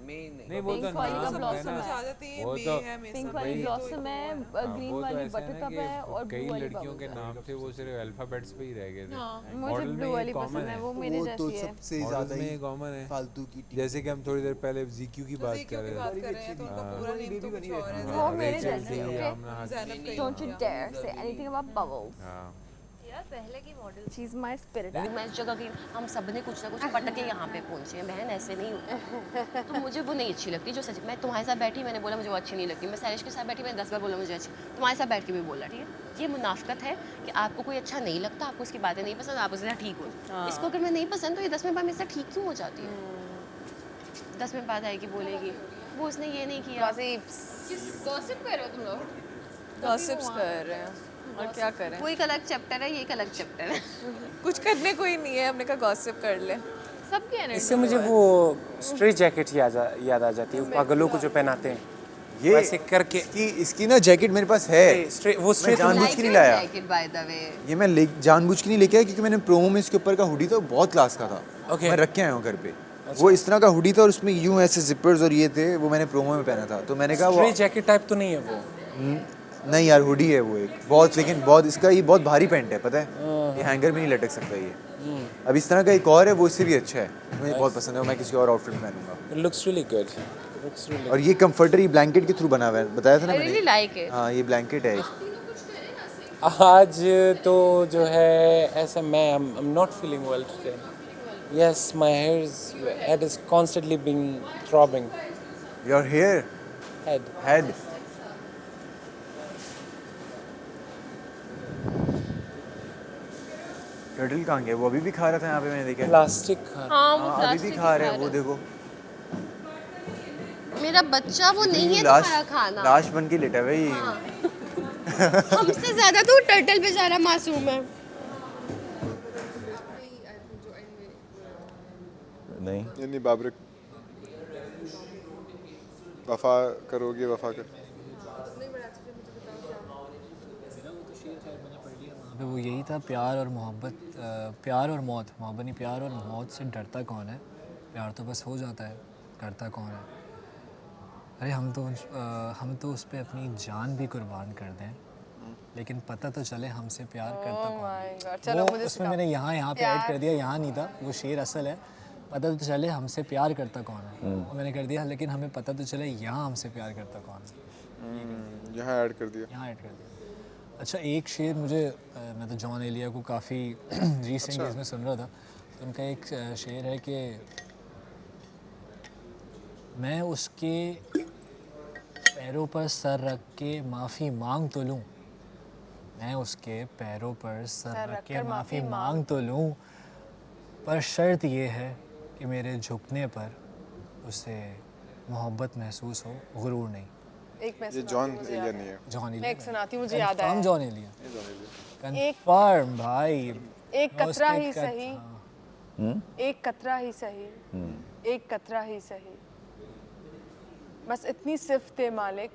नहीं वो तो पिंक वाली का नाम है ब्लॉसम ना, आ जाती है, वो मे तो है, मे पिंक सब वाली है, ब्लॉसम है, हाँ, ग्रीन वो तो वाली ऐसा है ना बटरकप कि है और कई ब्लू वाली लड़कियों के बबल्स है। नाम थे वो सिर्फ अल्फाबेट्स पे ही रह गए थे। मुझे मॉडल में ब्लू ये वाली common पसंद है, है। वो मेरे वो तो जैसी है। सबसे मॉडल ज्यादा में ही ये कॉमन है। फालतू की जैसे कि हम थोड़ी देर पहले जीक्यू की बात कर की रहे बात थे। कर रहे हैं तो उनका पूरा नेम तो कुछ और है। वो मेरे रेचल जैसी थी, है, आमना हाथ- ज़ैनब कहीं Don't you dare say anything about bubbles. हाँ यार पहले की मॉडल She's my spirit. मैं इस जगह की, हम सब ने कुछ ना कुछ पटके यहाँ पे पहुँचे हैं बहन, ऐसे नहीं होता। तो मुझे वो नहीं अच्छी लगती जो सच। मैं तुम्हारे साथ बैठी, मैंने बोला मुझे वो अच्छी नहीं लगती। मैं सैरिश के साथ बैठी, मैंने 10 बार बोला मुझे अच्छी। तुम्हारे साथ बैठ के भी बोला, ठीक है। ये मुनाफिकत है कि आपको कोई अच्छा नहीं लगता, आपको उसकी बातें नहीं पसंद, आप उसके साथ ठीक हो। इसको अगर मैं नहीं पसंद तो ये 10 मिनट बाद मेरे साथ ठीक क्यों हो जाती है? 10 मिनट बाद आएगी बोलेगी वो उसने ये नहीं किया। गॉसिप कर रहे हो तुम लोग? गॉसिप्स कर रहे हैं और क्या करें, वो एक अलग चैप्टर है, ये एक अलग चैप्टर है। कुछ करने को ही नहीं है, हमने कहा गॉसिप कर ले। सबके एनर्जी इससे मुझे वो स्ट्रेट जैकेट याद आ जाती है, वो पागलों को जो पहनाते हैं ये वैसे करके। इसकी ना जैकेट मेरे पास है, वो मैं स्ट्रेट जानबूझ के नहीं लाया। Jacket by the way. ये मैं जानबूझ के नहीं लेके आया क्योंकि मैंने प्रोमो में इसके ऊपर का हुडी था, बहुत क्लास का था। Okay. मैं रख के आया हूँ घर पे। वो इस तरह का हुडी था और उसमें यूं ऐसे जिपर्स और ये थे, वो मैंने प्रोमो में पहना था। तो मैंने कहा वो स्ट्रेट जैकेट टाइप तो नहीं है वो। नहीं यार, हुडी है वो एक बहुत, लेकिन बहुत इसका ये बहुत भारी पैंट है, पता है, ये हैंगर में नहीं लटक सकता ये। अब इस तरह का एक और है, वो इससे भी अच्छा है, मुझे बहुत पसंद है, वो मैं किसी और आउटफिट में पहनूंगा। It looks really good. Looks really और ये कंफर्टर ये ब्लैंकेट के थ्रू बना हुआ है, बताया था ना I really मैंने। like it. हाँ, ये ब्लैंकेट है। आज तो जो है ऐसा मैं I'm not feeling well today. Yes, my head is constantly being throbbing. Your hair, Head. Turtle कहाँ गया? वो अभी भी खा रहा था यहाँ पे, मैंने देखा। प्लास्टिक खा। हाँ वो हाँ, अभी भी प्लास्टिक खा रहे हैं, वो देखो। मेरा बच्चा वो नहीं है लाश तुम्हारा खाना। लाश बन के लेटा हुआ है ये। हमसे ज्यादा तो टर्टल बेचारा मासूम है। नहीं यानी बाबरक वफा करोगे वफा कर। वहाँ पे वो यही था, प्यार और मोहब्बत, प्यार और मौत, मोहब्बत नहीं, प्यार और मौत से डरता कौन है? प्यार तो बस हो जाता है, डरता कौन है? अरे हम तो उस पर अपनी जान भी कुर्बान कर दें, लेकिन पता तो चले हमसे प्यार करता कौन है। चलो वो मुझे उसमें मैंने यहाँ पे ऐड कर दिया, यहाँ नहीं था वो शेर असल है, पता तो चले हमसे प्यार करता कौन है, और मैंने कर दिया लेकिन हमें पता तो चले यहाँ हमसे प्यार करता कौन है। यहाँ ऐड कर दिया। यहाँ ऐड कर दिया। अच्छा एक शेर मुझे मैं तो जॉन एलिया को काफ़ी रीसेंट डेज में सुन रहा था, तो उनका एक शेर है कि मैं उसके पैरों पर सर रख के माफ़ी मांग तो लूँ, मैं उसके पैरों पर सर रख के माफ़ी मांग तो लूँ, पर शर्त ये है कि मेरे झुकने पर उसे मोहब्बत महसूस हो, गुरूर नहीं। एक मैं ये जॉन एलिया नहीं है। जॉन मैं एलिया एक सुनाती हूँ, मुझे याद आया। जॉन एलिया कंफर्म भाई। एक कतरा ही उसके सही, एक कतरा ही सही, एक कतरा ही सही, बस इतनी सिफ्त मालिक,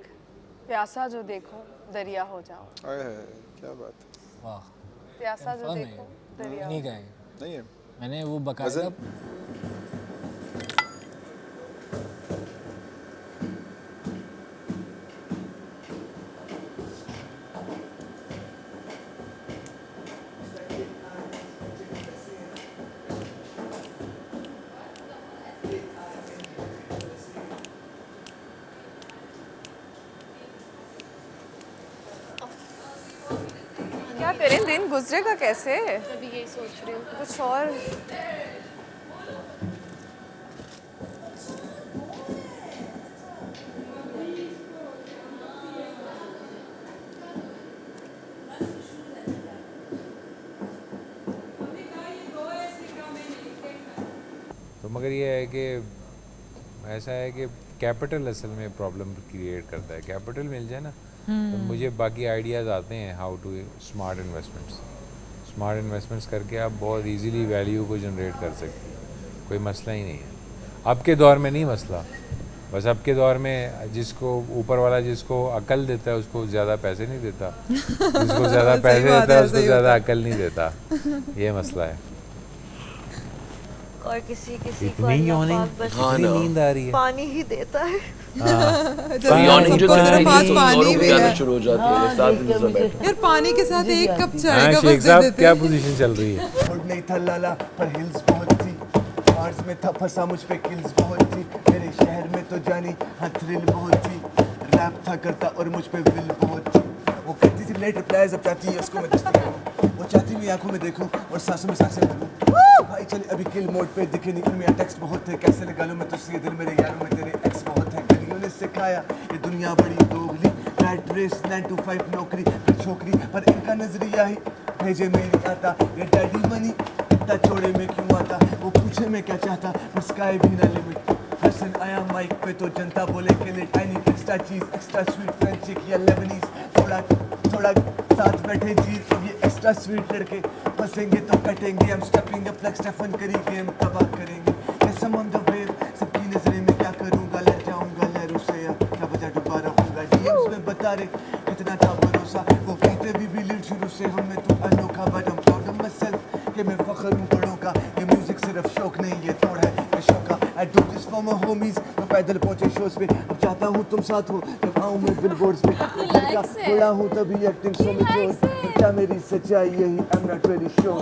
प्यासा जो देखो दरिया हो जाओ। क्या बात। वाह, प्यासा जो देखो दरिया नहीं कहेंगे। नहीं है, मैंने वो बकायदा क्या करें, दिन गुजरेगा कैसे? अभी यही सोच रही हूँ। कुछ और तो मगर ये है कि ऐसा है कि कैपिटल असल में प्रॉब्लम क्रिएट करता है। कैपिटल मिल जाए ना तो मुझे बाकी आइडियाज़ आते हैं हाउ टू स्मार्ट इन्वेस्टमेंट्स करके आप बहुत इजीली वैल्यू को जनरेट कर सकते हैं, कोई मसला ही नहीं है। अब के दौर में नहीं मसला, बस अब के दौर में जिसको ऊपर वाला जिसको अकल देता है उसको ज़्यादा पैसे नहीं देता, जिसको ज़्यादा पैसे देता है उसको ज़्यादा अकल नहीं देता, ये मसला है। और किसी को इतनी यॉर्निंग, इतनी नींद आ रही है। पानी ही देता है। यॉर्निंग जो सिर्फ आज पानी भी है। शुरू हो जाती है साथ में यार पानी के साथ एक कप चाय का शेख बस साहब दे देते क्या हैं। पोजीशन चल रही है? रोड नहीं था लाला पर हिल्स बहुत थी, कार्स में था फंसा मुझ पे किल्स बहुत थी, मेरे शहर में तो जानी हाँ थ्रिल बहुत थी, रैप था करता और मुझ पे विल बहुत थी, वो कहती थी लेट रिप्लाईज अब चाहती है उसको मैं दस्तक करूं, वो चाहती मैं आंखों में देखूं और सांसों में सांसें भरूं, भाई चल अभी किल मोड पे दिखे नहीं उनमें टेक्स्ट बहुत थे, कैसे लगा लूं मैं तुझसे ये दिल मेरे यारों में तेरे एक्स बहुत है, गलियों ने सिखाया ये दुनिया बड़ी दोगली, रैट रेस 9 to 5 नौकरी फिर छोकरी, पर इनका नजरिया ही भेजे में नहीं आता, ये डैडी मनी इतना चौड़े में क्यों आता, वो पूछे मैं क्या चाहता पर स्काई भी ना लिमिट, हसन आया माइक पे तो जनता बोले के लिए आई नीड एक्स्ट्रा चीज एक्स्ट्रा स्वीट फ्रेंच चिक या लेबनीज, थोड़ा थोड़ा साथ बैठे जीत अब ये एक्स्ट्रा स्वीट लड़के फंसेंगे तो कटेंगे, हम stepping up like Stephen Curry game तबाह करेंगे, कैसे हम द वेव सबकी नजरें में क्या करूंगा, लड़ जाऊंगा लहरों से या क्या बजा डुबा रहूंगा, डीएम्स में बता रहे कितना था भरोसा, वो कहते भी बिलीव शुरू से हमें तो अनोखा, but I'm proud of myself कि मैं फख्र हूँ बड़ों का, ये म्यूजिक सिर्फ शौक नहीं ये तोड़ है ये शौक का, I do this for my homies, मैं पैदल पहुंचे शोज पे, अब चाहता हूँ तुम साथ हो जब आऊँ मैं बिलबोर्ड्स पे, थोड़ा हूँ तभी एक्टिंग सो में क्या मेरी सच्चाई यही I'm not really sure,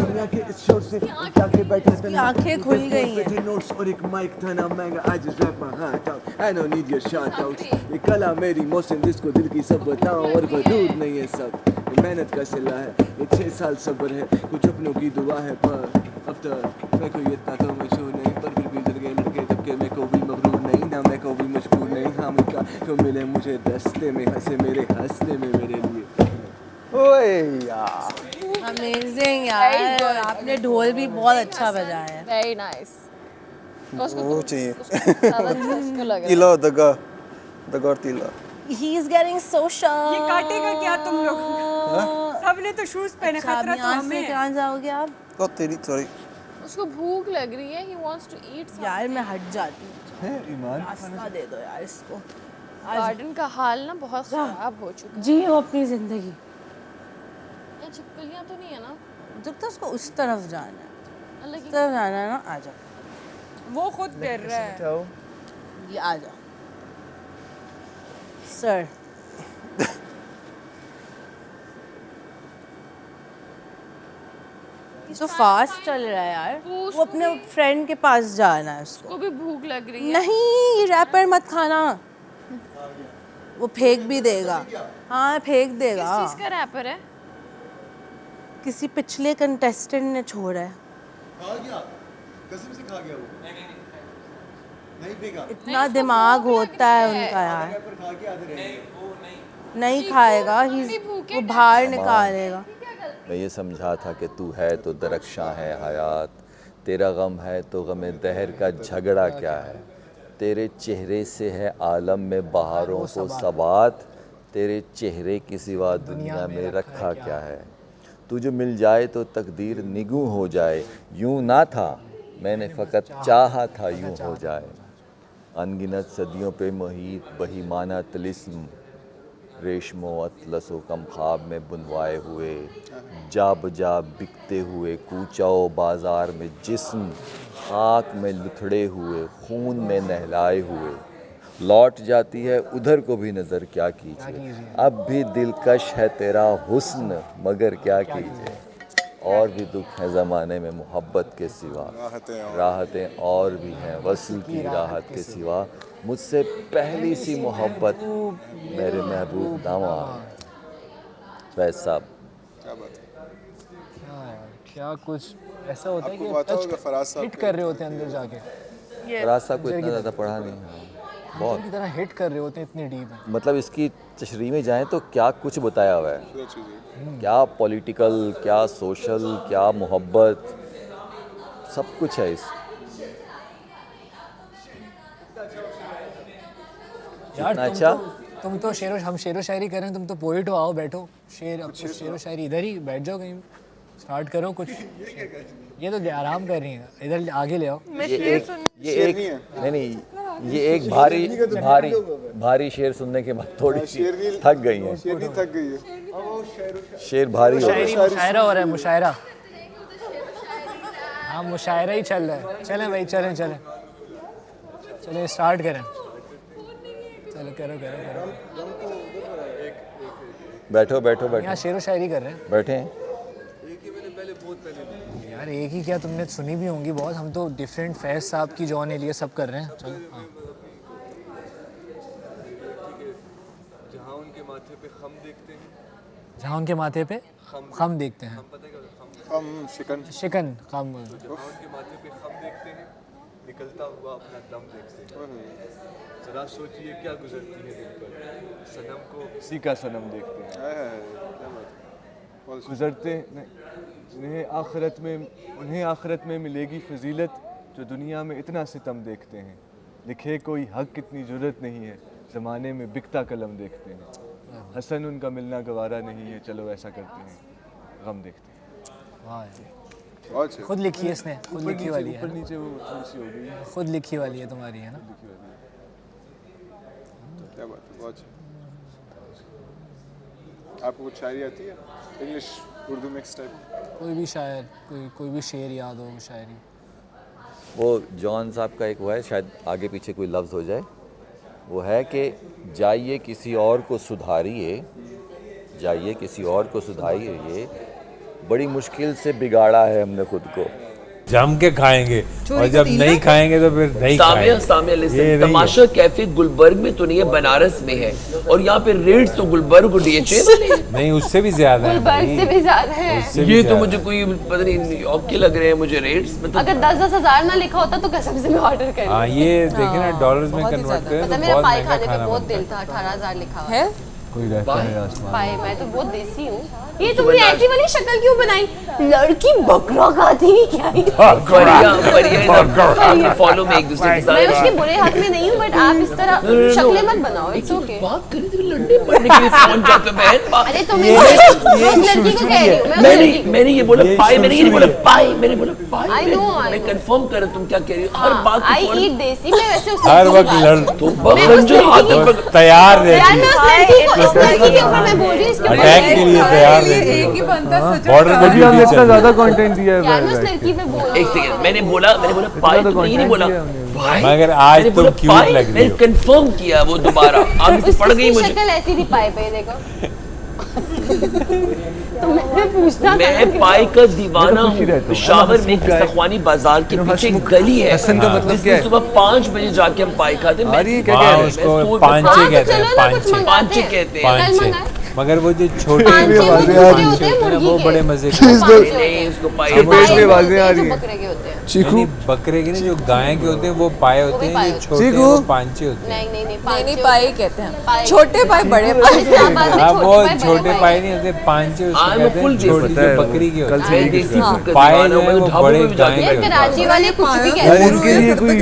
दुनिया के इस शोर से जाके बैठे थे आंखें खुल गई हैं। नोट्स और एक माइक था ना महंगा, I just rap my heart out, I don't need your shout outs, ये कला मेरी मौसम जिसको दिल की सब बताऊं और गरूर नहीं है सब, ये मेहनत का सिला है, ये 6 साल सब्र है, कुछ अपनों की दुआ है, पर अब तक मैं कोई इतना तो मशहूर नहीं, पर फिर भी जल गए लड़के जबकि मैं को भी मगरूर नहीं, ना मैं को भी मजबूर नहीं, हाँ मुझका जो मिले मुझे दस्ते में हंसे मेरे हंसने में मेरे लिए। ओए यार अमेजिंग यार, आपने ढोल भी बहुत अच्छा बजाया है। Very nice. वो चाहिए उसको लग रहा है। तिला दगा दगा तिला he is getting so sharp. ये काटेगा क्या तुम लोग? सबने तो शूज पहने, खतरा तो हमें। कहाँ जाओगे आप? तो तेरी सॉरी उसको भूख लग रही है, he wants to eat something। यार मैं हट जाती हूँ। ईमान नाश्ता दे दो यार इसको। गार्डन का हाल ना बहुत खराब हो चुका है। जियो अपनी जिंदगी। ये छिपकलियाँ तो नहीं है ना? जब तक उसको उस तरफ जाना है, अलग उस ही तरफ जाना है ना, आ जाओ। वो खुद डर रहा है। ये आ जाओ सर। तो फास्ट चल रहा है यार। वो अपने फ्रेंड के पास जाना है उसको। उसको भी भूख लग रही है। नहीं, ये रैपर मत खाना, वो फेंक भी देगा। हाँ फेंक देगा। किस चीज़ का रैपर है? किसी पिछले कंटेस्टेंट ने छोड़ा है। खा गया, कसम से खा गया वो। नहीं फेंका। इतना दिमाग होता है उनका यार। पर खा के आधे रह गए। नहीं खाएगा, वो बाहर निकालेगा। मैं ये समझा था कि तू है तो दरख्शां है हयात, तेरा गम है तो गम दहर का झगड़ा क्या है, तेरे चेहरे से है आलम में बहारों को सबात, तेरे चेहरे की सिवा दुनिया में रखा क्या है, तुझे मिल जाए तो तकदीर निगू हो जाए, यूं ना था मैंने फ़कत चाहा था यूं हो जाए, अनगिनत सदियों पे मुहीत बहीमाना तिलिस्म, रेशमो अतलसो कम ख्वाब में बुनवाए हुए, जा बजा बिकते हुए कूचाओ बाज़ार में जिस्म, खाक में लुथड़े हुए खून में नहलाए हुए, लौट जाती है उधर को भी नज़र क्या कीजिए, अब भी दिलकश है तेरा हुस्न मगर क्या कीजिए, और भी दुख है ज़माने में मोहब्बत के सिवा, राहतें और भी हैं वसल की राहत के सिवा, मुझसे पहली सी मोहब्बत मेरे महबूब दामाद। फैज साहब क्या कुछ ऐसा होता है कि हिट कर रहे होते हैं अंदर जाके। फराज साहब को इतना ज़्यादा पढ़ा नहीं है, बहुत की तरह हिट कर रहे होते हैं, इतनी डीप है। मतलब इसकी तशरीह में जाएं तो क्या कुछ बताया हुआ है, क्या पॉलिटिकल, क्या सोशल, क्या मोहब्बत, सब कुछ है इस। यार अच्छा तुम तो हम शेरो शायरी कर रहे हैं, तुम तो पोइट हो, आओ बैठो, शेरो शायरी इधर ही बैठ जाओ, कहीं स्टार्ट करो कुछ। ये तो आराम कर रही हैं, इधर आगे ले आओ। ये एक भारी शेर सुनने के बाद थोड़ी सी थक गई है, शेर भारी हो गया। मुशायरा हो रहा है, मुशायरा। हाँ मुशायरा ही चल रहा है। चलें भाई, चलें स्टार्ट करें। चलो करो। बैठो यहाँ शेरो शायरी कर रहे हैं। बैठे हैं। यार एक ही क्या, तुमने सुनी भी होंगी बहुत, हम तो डिफरेंट फैज साहब की जॉन एलिया सब कर रहे हैं। चलो हाँ। जहाँ उनके माथे पे खम देखते हैं, जहाँ उनके माथे पे खम देखते हैं, शिकन खम, जहाँ उनके माथे पे खम देखते हैं, निकलता हुआ अपना दम देखते हैं, जरा सोचिए क्या गुजरती है दिल पर, सनम को इसी का सनम देखते हैं, गुजरते उन्हें आखिरत में मिलेगी फजीलत जो दुनिया में इतना सितम देखते हैं, लिखे कोई हक कितनी ज़रूरत नहीं है, ज़माने में बिकता कलम देखते हैं, हसन उनका मिलना गवारा नहीं है, चलो ऐसा करते हैं गम देखते हैं। खुद लिखी है इसने, खुद लिखी वाली है, ऊपर नीचे वो थोड़ी सी हो गई है, खुद लिखी वाली है तुम्हारी, है ना? क्या बात है, बहुत। आपको कुछ शायरी आती है, इंग्लिश उर्दू मिक्स टाइप? कोई भी शायर, कोई भी शेर याद हो शायरी। वो जॉन साहब का एक हुआ है, शायद आगे पीछे कोई लफ्ज़ हो जाए, वो है कि जाइए किसी और को सुधारिए, बड़ी मुश्किल से बिगाड़ा है हमने खुद को, जम के खाएंगे और जब नहीं खाएंगे तो फिर नहीं खाएंगे। सामिया तमाशा कैफे गुलबर्ग में तो नहीं है, बनारस में है, और यहाँ पे रेट्स तो गुलबर्ग और डीएचए नहीं, उससे भी ज्यादा है, गुलबर्ग से भी ज्यादा है। ये तो मुझे कोई पता नहीं न्यूयॉर्क के लग रहे हैं मुझे रेट्स। अगर 10-10 हज़ार ना लिखा होता तो कसम से मैं ऑर्डर कर। हाँ ये देखिए ना, डॉलर्स में कन्वर्ट करें तो मेरा बहुत पाई महंगा खाने पे खाना बहुत बनता दिल था, 18,000 लिखा हुआ है। कोई रहता है आसमान। पाई, मैं तो बहुत देसी हूँ। ये तुमने ऐसी वाली शक्ल क्यों बनाई? लड़की बकरा खाती है क्या? फॉलो में एक दूसरे के साथ। मैं उसके बुरे हाथ में नहीं हूँ, बट आप इस तरह शक्लें मत बनाओ। It's okay. बात करी थी लड़ने पड़ने के लिए फोन जाते बहन। अरे तुम मैं उस लड़की को कह रही हूँ। मैंने ये बोला पाई, मैंने ये नहीं बोला पाई, मैंने बोला पाई। I know, मैं कंफर्म कर तुम क्या कह रही हो। हर बात आई ईट देसी। मैं वैसे उस हर वक्त लड़ तो बखंजर हाथ में तैयार यार रहती मैं है, उस लड़की के ऊपर मैं बोल रही हूँ, इसके ऊपर अटैक के लिए तैयार रहती है। एक ही बनता सच बॉर्डर पे अभी हमने इतना ज्यादा कंटेंट दिया यार मैं है उस लड़की पे बोल रही एक सेकंड, मैंने बोला पाई, तुमने ये नहीं बोला भाई। मगर आज मैंने तुम बोला क्यूट पाई, लग रही मैंने हो। कंफर्म किया वो दोबारा आगे से पड़ गई उसकी मुझे। शक्ल ऐसी थी पाए पे, देखो। तो मैंने पूछना था मैं पाई का दीवाना हूँ। पेशावर में सखवानी बाजार के पीछे एक गली है, हसन का मतलब क्या जिसमें है? सुबह 5 बजे जाके हम पाई खाते हैं। अरे क्या वहाँ कह रहे उसको मैं पांचे हाँ, तो कहते चलो हैं, ना, कुछ पांचे मंगाते पांचे हैं। कहते हैं। कल पांचे। मंगाए। मगर वो जो छोटे पांचे वो पांचे दूसरे होते हैं, होते हैं, मुर्गी वो के। बड़े मजे के पांचे होते होते नहीं हैं। उसको पाई जो पेट में पाए आवाजें होते आ हैं, रही जो हैं। बकरे के होते हैं। नहीं, नहीं, बकरे के नहीं, जो गाय के होते हैं वो पाए होते हैं, पाए जो होते छोटे हैं वो पांचे होते हैं। नहीं नहीं नहीं नहीं पांचे नहीं होते पाए हैं। कहते हैं, पाए। छोटे पाए बड़े पाए। इस्लामाबाद में हाँ, वो पाए, छोटे बड़े पाए नहीं होते, पांचे उसको हाँ, वो कहते full हैं, छोटी पता जो है, बकरी के कल होते से हैं। यही देसी discuss फूड का पाए दीवाना जो हूँ, है मैं वो ढाबों बड़े में भी जाके गाय यार के होते हैं। कराची वाले कुछ भी कहते और हैं। उनके लिए कोई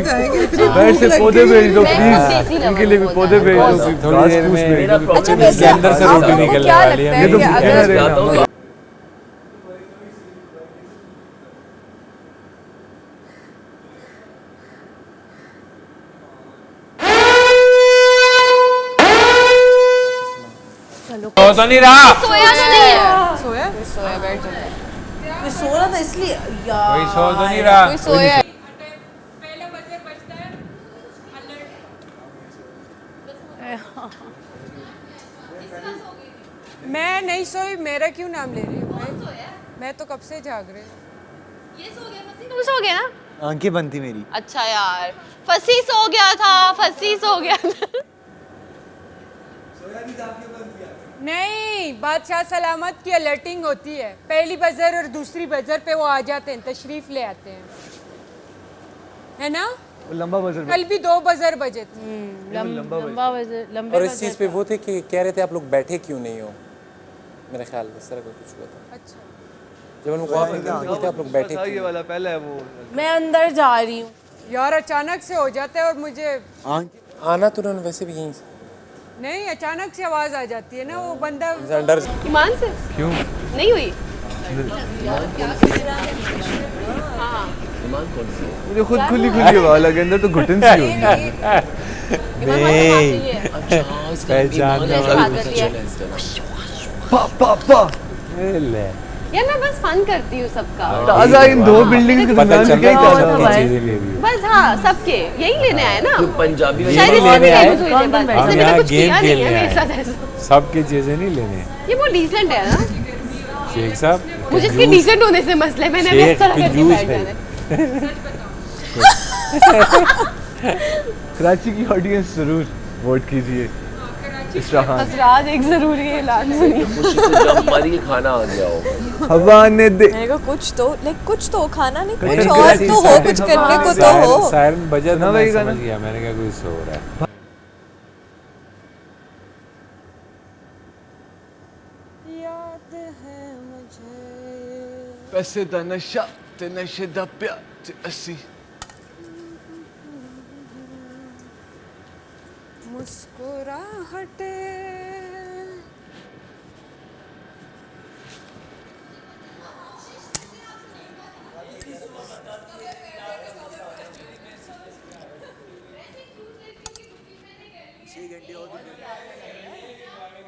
घर से पौधे भेज दो मैं प्लीज, देसी लवर उनके लिए भी हूँ, पौधे भेज दो, थोड़ी घास देर फूस में भेज दो। अच्छा इसके वैसे अंदर से आप रोटी लोगों को निकलने क्या वाली लगता है। है ये तो कि कह अगर रहे हैं ना। तो नहीं रहा, सोया तो नहीं है। सोया बैठ जाता है, मैं सो रहा था इसलिए यार। कोई सो तो नहीं रहा। कोई सोया है। मैं नहीं सोई, मेरा क्यों नाम ले रही हूँ? मैं तो कब से जाग रही हूँ। तुम सो गए ना? आंखें बंद थी मेरी। अच्छा यार, फसी सो गया था, फसी सो गया था। नहीं, बादशाह सलामत की अलर्टिंग होती है। पहली बजर और दूसरी बजर पे वो आ जाते हैं, तशरीफ ले आते हैं, है ना? वो लंबा बजर कल भी 2 बजर बजे थे। लंबा वजह लंबे और इस चीज़ पे वो थे कि कह रहे थे आप लोग बैठे क्यों नहीं हो, मेरा ख्याल इस तरह का कुछ हुआ था। अच्छा, जब उनको आप बोलते आप लोग बैठे ये वाला पहला है वो। मैं अंदर जा रही हूँ। यार अचानक से हो जाता है और मुझे आना तो उन्होंने वैसे भी यहीं से नहीं, अचानक से आवाज आ जाती है ना, वो बंदा अंडर ईमान से क्यों? नहीं हुई। मुझे खुद खुली आवाज लगे, अंदर तो घुटन सी होगी। यार मैं बस फन करती हूँ सबका। ताजा इन 2 बिल्डिंग के पता चल दरमियान रहा है क्या सबकी चीजें ले रही हो। बस हाँ, सबके यही लेने आए ना। पंजाबी में शायद इसलिए भी आए। confuse हुई थी बात। हम इसने मैंने यहाँ कुछ गेम किया नहीं है खेलने मेरे आए। साथ ऐसा। सबकी चीजें नहीं लेने। ये बहुत डिसेंट है ना। शेख साहब मुझे इसके डिसेंट होने से मसला है, मैंने भी इस तरह करके बैठ जाना। कराची की ऑडियंस जरूर वोट कीजिए इसराहान। असराद एक जरूरी है, लाजमी। खुशी से जब मरी खाना आ गया हो। हवा ने दे मैंने कहा कुछ तो लाइक कुछ तो खाना नहीं, मैंने कुछ कहा और तो हो, कुछ करने को तो हो। सायरन बजा सुना तो भाई मैं गाना? समझ गया, मैंने कहा कोई सो रहा है। याद है मुझे। पैसे दा नशा ते नशे दा प्यार ते असी मुस्कुराहटे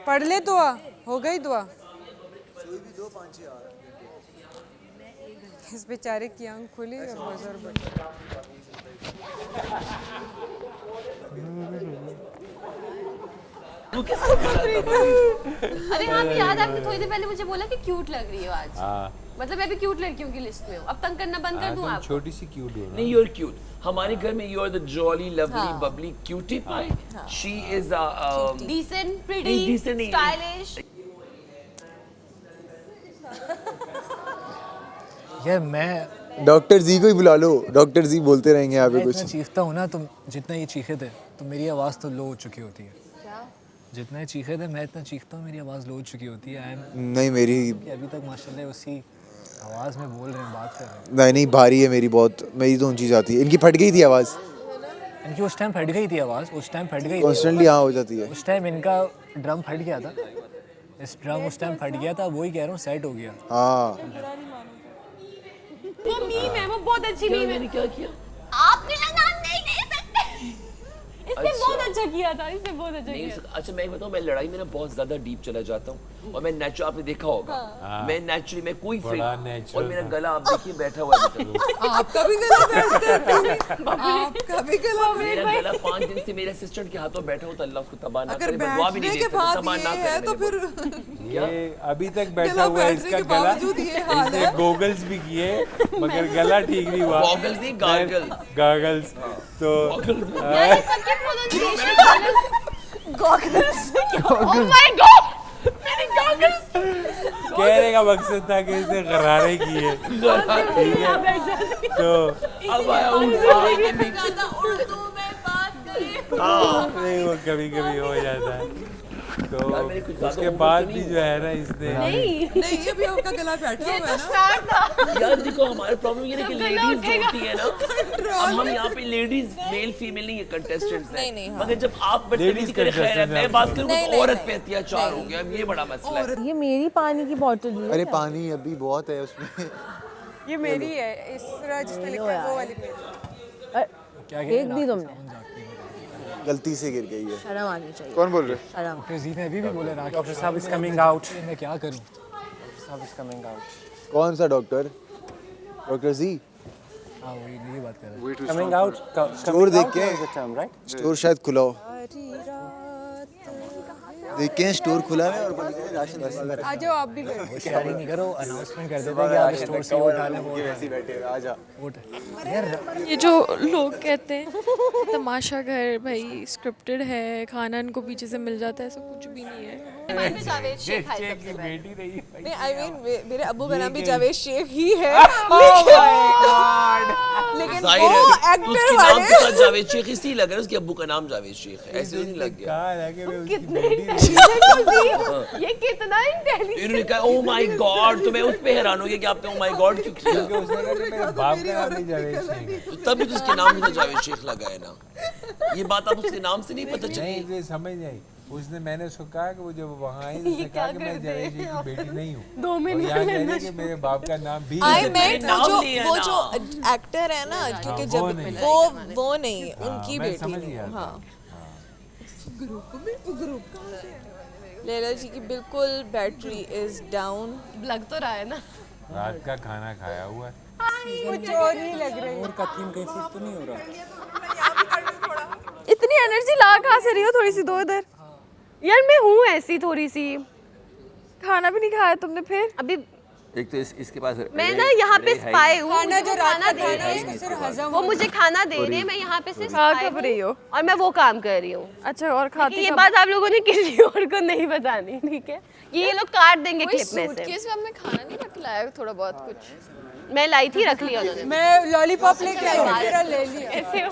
पढ़ ले दुआ, हो गई दुआ। इस बेचारे की आंख खुली और बजर बजा। अरे हाँ, मैं याद आपने थोड़ी देर पहले मुझे बोला कि क्यूट लग रही हो आज। हाँ। मतलब मैं भी क्यूट लड़कियों की लिस्ट में हूँ। अब तंग करना बंद कर दूँ आपको? छोटी सी क्यूट हो नहीं, you're cute. हमारे घर में you are the jolly, lovely, bubbly, cutie pie. She is Decent, pretty, decent नहीं। stylish. यार मैं डॉक्टर जी को ही बुला लो, डॉक्टर जी बोलते रहेंगे यहाँ पे मैं कुछ। इतना चीखता हूँ ना, तुम जितना ये चीखे थे तो मेरी आवाज़ तो लो हो चुकी होती है। जितने चीखे थे मैं इतना चीखता हूँ मेरी आवाज़ लो हो चुकी होती है। नहीं मेरी अभी तक माशाल्लाह उसी आवाज़ में बोल रहे हैं, बात कर रहे हैं। नहीं भारी है मेरी बहुत, मेरी तो ऊंची जाती है। इनकी फट गई थी आवाज़, इनकी उस टाइम फट गई थी आवाज़, उस टाइम फट गई थी कॉन्स्टेंटली हाँ हो जाती है। उस टाइम इनका ड्रम फट गया था, इस ड्रम उस टाइम फट गया था, वही कह रहा हूँ सेट हो गया। हाँ वो मीम है, वो बहुत अच्छी मीम है। मैंने क्या किया? आप मेरा नाम नहीं ले सकते। इसने बहुत अच्छा किया था, इसने बहुत अच्छा किया। अच्छा मैं बताऊँ, मैं लड़ाई में ना बहुत ज्यादा डीप चला जाता हूँ और मैं नेचुरल, आपने देखा होगा मैं नेचुरली, मैं कोई फेक, और मेरा गला आप देखिए बैठा हुआ है। आपका भी गला बैठता है, आपका भी गला मेरा गला 5 दिन से मेरे असिस्टेंट के हाथों बैठा हो, तो अल्लाह उसको तबाह ना अगर करे, बदुआ भी नहीं बैठने के देता, बाद तबाह ना ये है करे। तो फिर ये अभी तक बैठा गला हुआ है बैठने इसका के गला, बावजूद ये हाल इसने है। गोगल्स भी किए मगर गला ठीक नहीं हुआ। गॉगल्स नहीं, गार्गल्स। गागल्स तो यार ये सबकी pronunciation goggles. Oh my God, मैंने गॉगल्स कहने का मकसद था कि इसने गरारे किए, ठीक है। तो अब आया उर्दू में बात करें। नहीं वो कभी कभी हो जाता है। तो उसके बाद भी जो है ना इसने नहीं ये भी आपका गला बैठा हुआ है ना। स्टार्ट था यार देखो हमारा प्रॉब्लम ये है कि लेडीज होती है ना, अब हम यहाँ पे लेडीज मेल फीमेल नहीं है कंटेस्टेंट्स हैं, मगर जब आप बदतमीजी करें, खैर है, मैं बात करूँ तो औरत पे अत्याचार हो गया, अब ये बड़ा मसला है। ये मेरी पानी की बोतल है। अरे पानी अभी बहुत है उसमें। ये मेरी है, इस तरह जिसमें लिखा है वो वाली मेरी। एक दी तुमने, गलती से गिर गई है। शर्म आनी चाहिए। कौन बोल रहे? शर्म। डॉक्टर जी ने अभी भी बोला ना, डॉक्टर साहब इज कमिंग आउट, मैं क्या करूं? डॉक्टर साहब इज कमिंग आउट। कौन सा डॉक्टर? डॉक्टर जी? हाँ वही नहीं बात कर रहा है। कमिंग आउट, स्टोर देख के, टर्म राइट? स्टोर शायद खुला हो, देख के स्टोर खुला है और राशन आ जाओ आप भी बैठो। होशियारी नहीं करो, अनाउंसमेंट कर देते हैं कि आप स्टोर से उठा लें, वो वैसे बैठे आ जा। ये जो लोग कहते हैं तमाशा घर भाई स्क्रिप्टेड है, खाना इनको पीछे से मिल जाता है, ऐसा कुछ भी नहीं है। जावेद शेख है सबसे बेटी रही है। नहीं आई मीन मेरे अब्बू का नाम भी जावेद शेख ही है, लेकिन जाहिर वो है एक्टर उसके नाम वाले के साथ जावेद शेख इसलिए लग रहा है, उसके अब्बू का नाम जावेद शेख है, ऐसे नहीं लग गया। कहा है कि मैं उसकी कितने बेटी रही। ये कितना इंटेलिजेंट। इन्होंने कहा ओह माय गॉड, तो मैं उस पे हैरान हो गया कि आपने ओह माय गॉड क्यों किया, क्योंकि उसने कहा कि मेरे बाप का नाम नहीं जावेद शेख है। तो तभी तो उसके नाम में तो जावेद शेख लगा है ना, ये बात आप उसके नाम से नहीं पता नहीं चली। तो समझ नहीं आई। उसने, मैंने उसको कहा कि वो जब वहाँ आई उसने कहा कि मैं जावेद शेख की बेटी नहीं हूँ, 2 और मिनट यहाँ कह रही कि मेरे बाप का नाम भी आई है। मेंट नाम लिया वो ना। जो एक्टर है ना, क्योंकि वो जब नहीं। वो नहीं हाँ, उनकी मैं बेटी समझ नहीं गया हूँ। था। हाँ ग्रुप कहाँ से है? लैला जी की बिल्कुल बैटरी इज डाउन। लग तो रहा है ना। रात का खाना खाया हुआ है। कुछ और ही लग रही है। और का थीम कहीं फिट तो नहीं हो रहा? इतनी एनर्जी ला कहाँ से रही हो? थोड़ी सी दो इधर। यार मैं हूँ ऐसी थोड़ी सी। खाना भी नहीं खाया तुमने फिर? अभी एक तो इसके पास मैं ना यहाँ पे स्पाई हूँ, खाना जो रात खाना का दे खाना रहे है उसका सिर्फ हैं, हजम वो मुझे खाना दे रहे हैं, मैं यहाँ पे सिर्फ हाँ, spy खा रही हो। हूँ और मैं वो काम कर रही हूँ। अच्छा, और खाती ये कब? बात आप लोगों ने किसी और को नहीं बतानी, ठीक है? ये लोग काट देंगे कोई क्लिप में से। सूटकेस में हमने खाना नहीं रख लाया, थोड़ा बहुत कुछ। मैं लाई थी, रख लिया उन्होंने। मैं लॉलीपॉप लेके आई हूँ, तेरा ले लिया। ऐसे हो।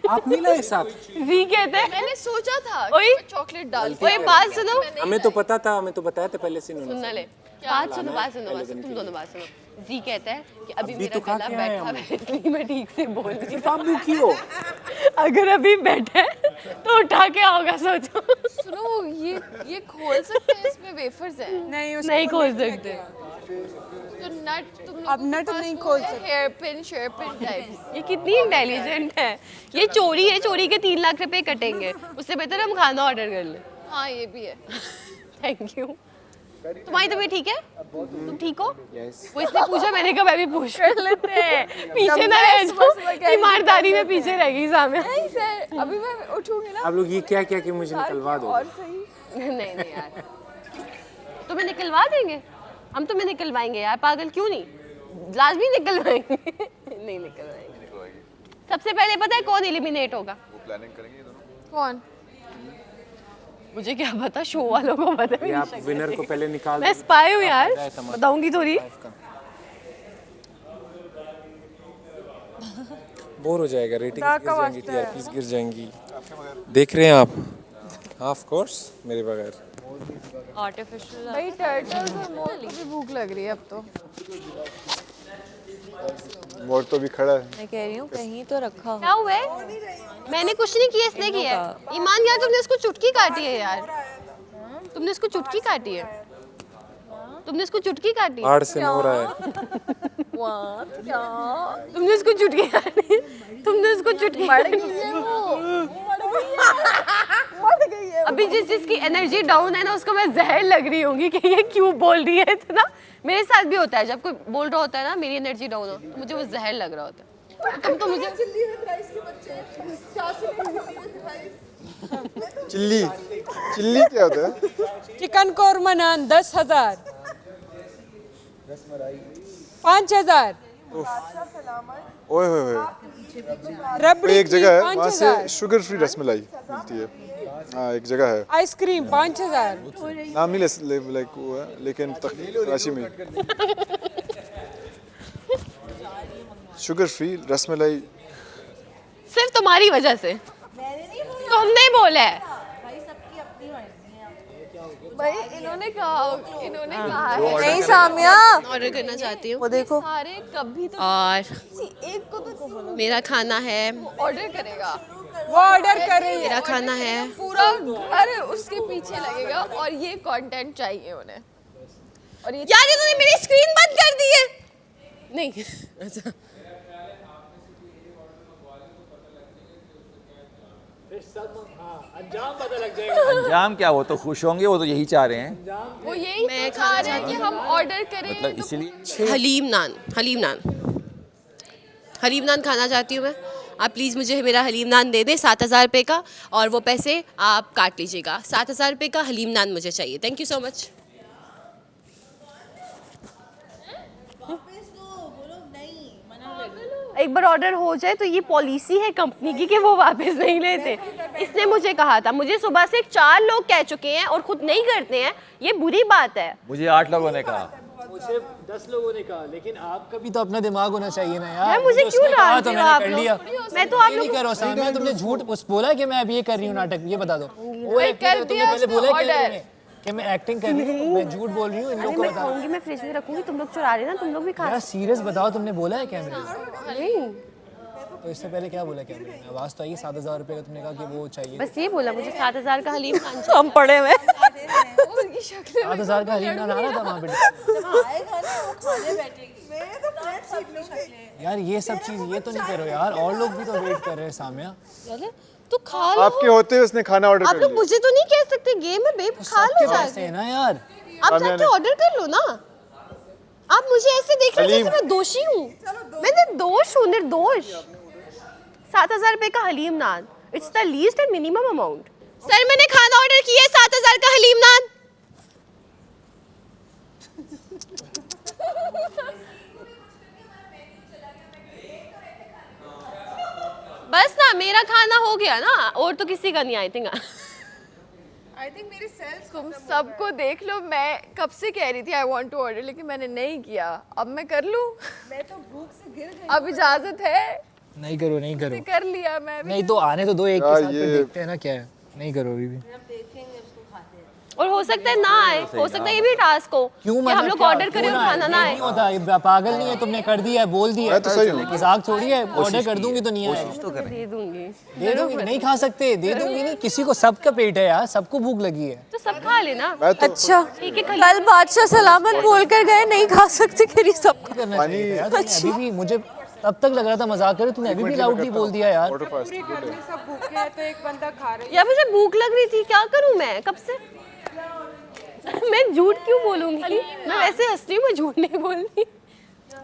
आप नहीं लाए साथ? जी कहते हैं। मैंने सोचा था ओए चॉकलेट डाल ओए बात सुनो, हमें तो पता था, हमें तो बताया था पहले से इन्होंने। सुनना ले, बात सुनो, बात सुनो, बात सुनो, तुम दोनों बात सुनो। जी कहता है कि अभी मेरा तो खा गला के आए बैठा हम। है, इसलिए मैं ठीक से बोल रही हूँ। आप दुखी हो? अगर अभी बैठा है तो उठा के आओगा, सोचो। सुनो, ये खोल सकते हैं, इसमें वेफर्स हैं। नहीं खोल सकते। तो नट तुम अब नट नहीं खोल सकते। Hair pin share pin types. ये कितनी इंटेलिजेंट है। ये चोरी है, चोरी के 3 लाख रुपए कटेंगे, उससे बेहतर हम खाना ऑर्डर कर लें। हाँ ये भी है। Thank you. तुम्हारी तबीयत ठीक है? तुम ठीक हो? यस। वो इसने पूछा, मैंने कहा मैं भी पूछ लेते हैं, पीछे ना रह जाओ। ईमानदारी में पीछे रह गई सामने। नहीं सर, अभी मैं उठूंगी ना। आप लोग ये क्या क्या कि मुझे निकलवा दो। और सही। नहीं नहीं यार, तुम्हें निकलवा देंगे, हम तुम्हें निकलवाएंगे यार, पागल क्यों नहीं, लाजमी निकलवाएंगे। नहीं निकलवाएंगे। सबसे पहले पता है कौन एलिमिनेट होगा? वो प्लानिंग करेंगे दोनों। कौन? मुझे क्या पता, शो वालों को पता ये आप विनर को पहले निकाल मैं स्पाई हूँ यार, बताऊंगी थोड़ी। बोर हो जाएगा, रेटिंग्स गिर जाएंगी, टीआरपीस गिर जाएंगी। देख रहे हैं आप? हाँ ऑफ कोर्स मेरे बगैर। आर्टिफिशियल भाई टर्टल्स और मोर को भी भूख लग रही है अब तो। मोर तो भी खड़ा है। मैं कह रही हूँ कहीं तो रखा हो। क्या हुआ है? मैंने कुछ नहीं किया, इसने किया है। ईमान यार तुमने इसको चुटकी काटी है यार, तुमने इसको चुटकी काटी है, तुमने इसको चुटकी काटी है। बाढ़ से हो रहा है। क्या? तुमने इसको चुटकी काटी है, तुमने इसको चुटकी काटी है। अभी जिस जिसकी एनर्जी डाउन है ना उसको मैं जहर लग रही होंगी कि ये क्यों बोल रही है इतना। मेरे साथ भी होता है, जब कोई बोल रहा होता है ना मेरी एनर्जी डाउन हो तो मुझे वो जहर लग रहा होता है। तुम तो मुझे चिल्ली चिल्ली क्या होता है? चिकन कोरमा नान 10,000, 5,000, ओए होए होए। रबड़ी एक जगह है की वहाँ से 5,000, शुगर फ्री रसमलाई मिलती है। हाँ एक जगह है, आइसक्रीम 5,000। नाम नहीं लाइक वो है लेकिन कराची में शुगर फ्री रसमलाई। सिर्फ तुम्हारी वजह से, तुमने बोला है भाई इन्होंने कहा नहीं सामिया ऑर्डर करना चाहती हूँ। वो देखो सारे कभी तो और एक को तो मेरा खाना है, ऑर्डर करेगा, वो ऑर्डर कर रही है। मेरा खाना है। पूरा घर उसके पीछे लगेगा और ये कंटेंट चाहिए उन्हें। और ये यार इन्होंने मेरी स्क्रीन बंद कर दी है। नहीं अच्छा अंजाम क्या, वो तो खुश होंगे, वो तो यही चाह रहे हैं। वो यही मैं चाह रहे हैं कि हम ऑर्डर करें। मतलब इसीलिए हलीम नान, हलीम नान, हलीम नान खाना चाहती हूँ मैं। आप प्लीज़ मुझे मेरा हलीम नान दे दें 7,000 रुपये का, और वो पैसे आप काट लीजिएगा। 7,000 रुपये का हलीम नान मुझे चाहिए। Thank you so much. एक बार ऑर्डर हो जाए तो ये पॉलिसी है कंपनी की कि वो वापस नहीं लेते। इसने मुझे कहा था, मुझे सुबह से 4 लोग कह चुके हैं और खुद नहीं करते हैं, ये बुरी बात है। मुझे 8 लोगों ने कहा, मुझे 10 लोगों ने कहा, लेकिन आपका भी तो अपना दिमाग होना चाहिए ना यार। यार, मुझे क्यों कहा डांटते तो हो मैंने आप कर लोग? लिया। मैं तो आप ये नहीं लोग करो सामने, तुमने झूठ बोला कि मैं अब ये कर रही हूँ नाटक, ये बता दो। वो भाई, एक्टिंग कर तुमने दिया पहले उसने बोला क्या order। तुमने कि मैं एक्टिंग कर रही हूँ, मैं झूठ बोल रही हूँ, इन अरे लोगों को मैं बताओ। खाऊंगी, मैं फ्रिज में रखूंगी, तुम लोग चुरा रहे ना, तुम लोग भी खा। यार सीरियस बताओ, तुमने बोला है क्या मेरे? नहीं, तो इससे पहले क्या बोला क्या मैंने? आवाज़ तो आई 7,000 रुपये का, तुमने कहा कि वो चाहिए। बस ये बोला मुझे 7,000 का हलीम खान चाहिए। हम पढ़े हुए 7,000 का हलीम नान आ रहा था वहाँ पे। यार ये सब चीज़ ये तो नहीं करो यार, और लोग भी तो वेट कर रहे हैं सामिया। तो खा लो। आपके होते हुए उसने खाना ऑर्डर आप कर लोग लिया। मुझे तो नहीं कह सकते, गेम है बेब, खा लो सबके जाके। पैसे हैं ना यार। आप जाके ऑर्डर कर लो ना। आप मुझे ऐसे देख रहे हैं जैसे मैं दोषी हूँ। मैं निर्दोष हूँ, निर्दोष। 7,000 रुपये का haleem naan, it's the least and minimum amount. Sir मैंने खाना ऑर्डर किया है, 7,000 का हलीम नान। बस ना, मेरा खाना हो गया ना, और तो किसी का नहीं। आई थिंक मेरे सेल्स तुम सबको देख लो, मैं कब से कह रही थी आई वांट टू ऑर्डर, लेकिन मैंने नहीं किया। अब मैं कर लूं? मैं तो भूख से गिर गई। अब इजाजत है? नहीं करो, नहीं करो, कर लिया मैं भी। नहीं तो आने तो दो, एक के साथ फिर देखते हैं ना क्या है। नहीं करो अभी भी। और हो सकता है ना आए, हो सकता है ये भी टास्क हो कि हम लोग ऑर्डर करें और खाना ना आए। नहीं होता, ये पागल नहीं है, तुमने कर दिया है, बोल दिया। मैं तो सही हूँ। मजाक छोड़िए, ऑर्डर कर दूंगी तो नहीं आएगा। दे दूंगी, दे दूंगी, नहीं खा सकते, दे दूंगी नहीं। किसी को, सबका पेट है यार, सबको भूख लगी है। तो सब खा लेना। अच्छा ठीक है, कल बादशाह सलामत बोल कर गए नहीं खा सकते, करी सबको करना चाहिए यार। तुमने अभी भी, मुझे तब तक लग रहा था मजाक करे, तूने अभी भी लाउडली बोल दिया यार। पूरे घर में सब भूखे हैं तो एक बंदा खा रहा है। यार मुझे भूख लग रही थी, क्या करूं मैं कब से। मैं झूठ क्यों बोलूंगी, मैं वैसे हंस रही हूँ, मैं झूठ नहीं बोलती।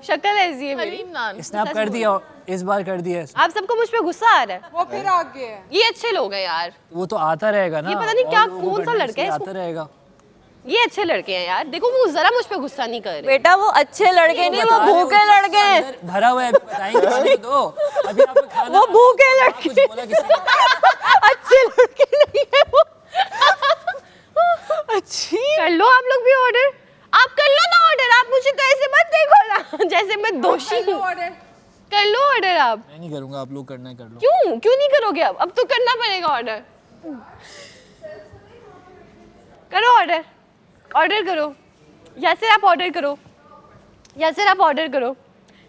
शक्ल ऐसी है मेरी। स्नैप कर दिया, इस बार कर दिया। आप सबको मुझ पे गुस्सा आ रहा है। वो फिर आगे है। ये अच्छे लोग हैं यार, वो तो आता रहेगा ना। ये पता नहीं क्या और लोगों को कौन सा करने लड़का है से इसको। आता रहेगा। ये अच्छे लड़के हैं यार, देखो वो जरा मुझ पे गुस्सा नहीं कर रहे। बेटा वो अच्छे लड़के नहीं, वो भूखे लड़के हैं। भरा हुआ है, बताएंगे खाने को दो। अभी आपने खाना, वो भूखे लड़के, कुछ बोला किसी ने? अच्छे लड़के नहीं है वो। अच्छी कर लो आप लोग भी ऑर्डर, आप कर लो ना ऑर्डर। आप मुझे तो ऐसे मत देखो ना जैसे मैं दोषी हूँ। कर लो ऑर्डर आप। मैं नहीं करूँगा, आप लोग करना है कर लो। क्यों नहीं करोगे? अब तो करना पड़ेगा ऑर्डर। करो ऑर्डर करो। यासिर आप ऑर्डर करो। यासिर आप ऑर्डर करो।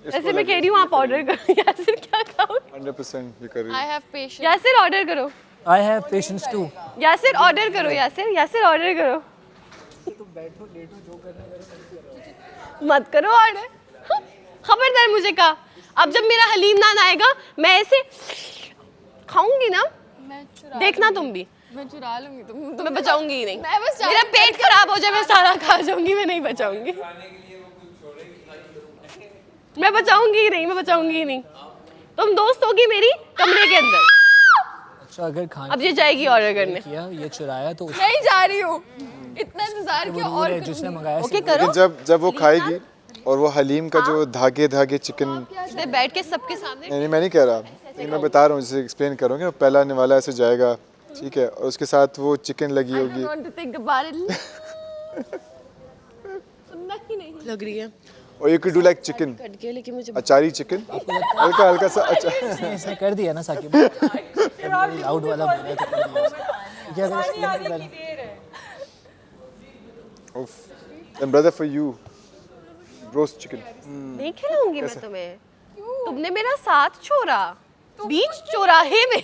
ऐसे मैं कह रही हूँ आप ऑर्डर करो। यासिर क्या खाओ? 100% भी कर रही I have patience। Yasir order करो। I have patience too। Yasir order करो। यासिर ऑर्डर करो। तुम बैठो लेटो जो करना करो। मत करो ऑर्डर। खबरदार मुझे कहा। अब जब मेरा हलीम नान आएगा मैं ऐसे खाऊंगी ना, देखना तुम भी। मैं चुरा लूंगी मैं बचाऊंगी ही नहीं। मेरा पेट खराब हो जाए मैं सारा खा जाऊंगी, मैं नहीं बचाऊंगी। मैं बचाऊंगी ही नहीं। तुम दोस्त होगी मेरी कमरे के अंदर। अच्छा अगर खाने अब ये जाएगी ऑर्डर करने। किया ये चुराया तो नहीं जा रही हूँ, इतना इंतजार किया और है जिसने मंगाया। ओके करो। जब वो खाएगी और वो हलीम का जो धागे चिकन, बैठ के सबके सामने। नहीं मैं नहीं कह रहा, मैं बता रहा हूँ, जैसे एक्सप्लेन करूँगी। पहला आने वाला ऐसे जाएगा, ठीक है, और उसके साथ वो चिकन लगी होगी। लग रही है। और you can do like chicken, लेकिन मुझे अचारी चिकन, हल्का सा अचार। इसने कर दिया ना साकिब, लाउड वाला बोला तो कर दिया। And brother for you, roast chicken. नहीं खिलाऊंगी मैं तुम्हें। तुमने मेरा साथ छोड़ा बीच चौराहे में।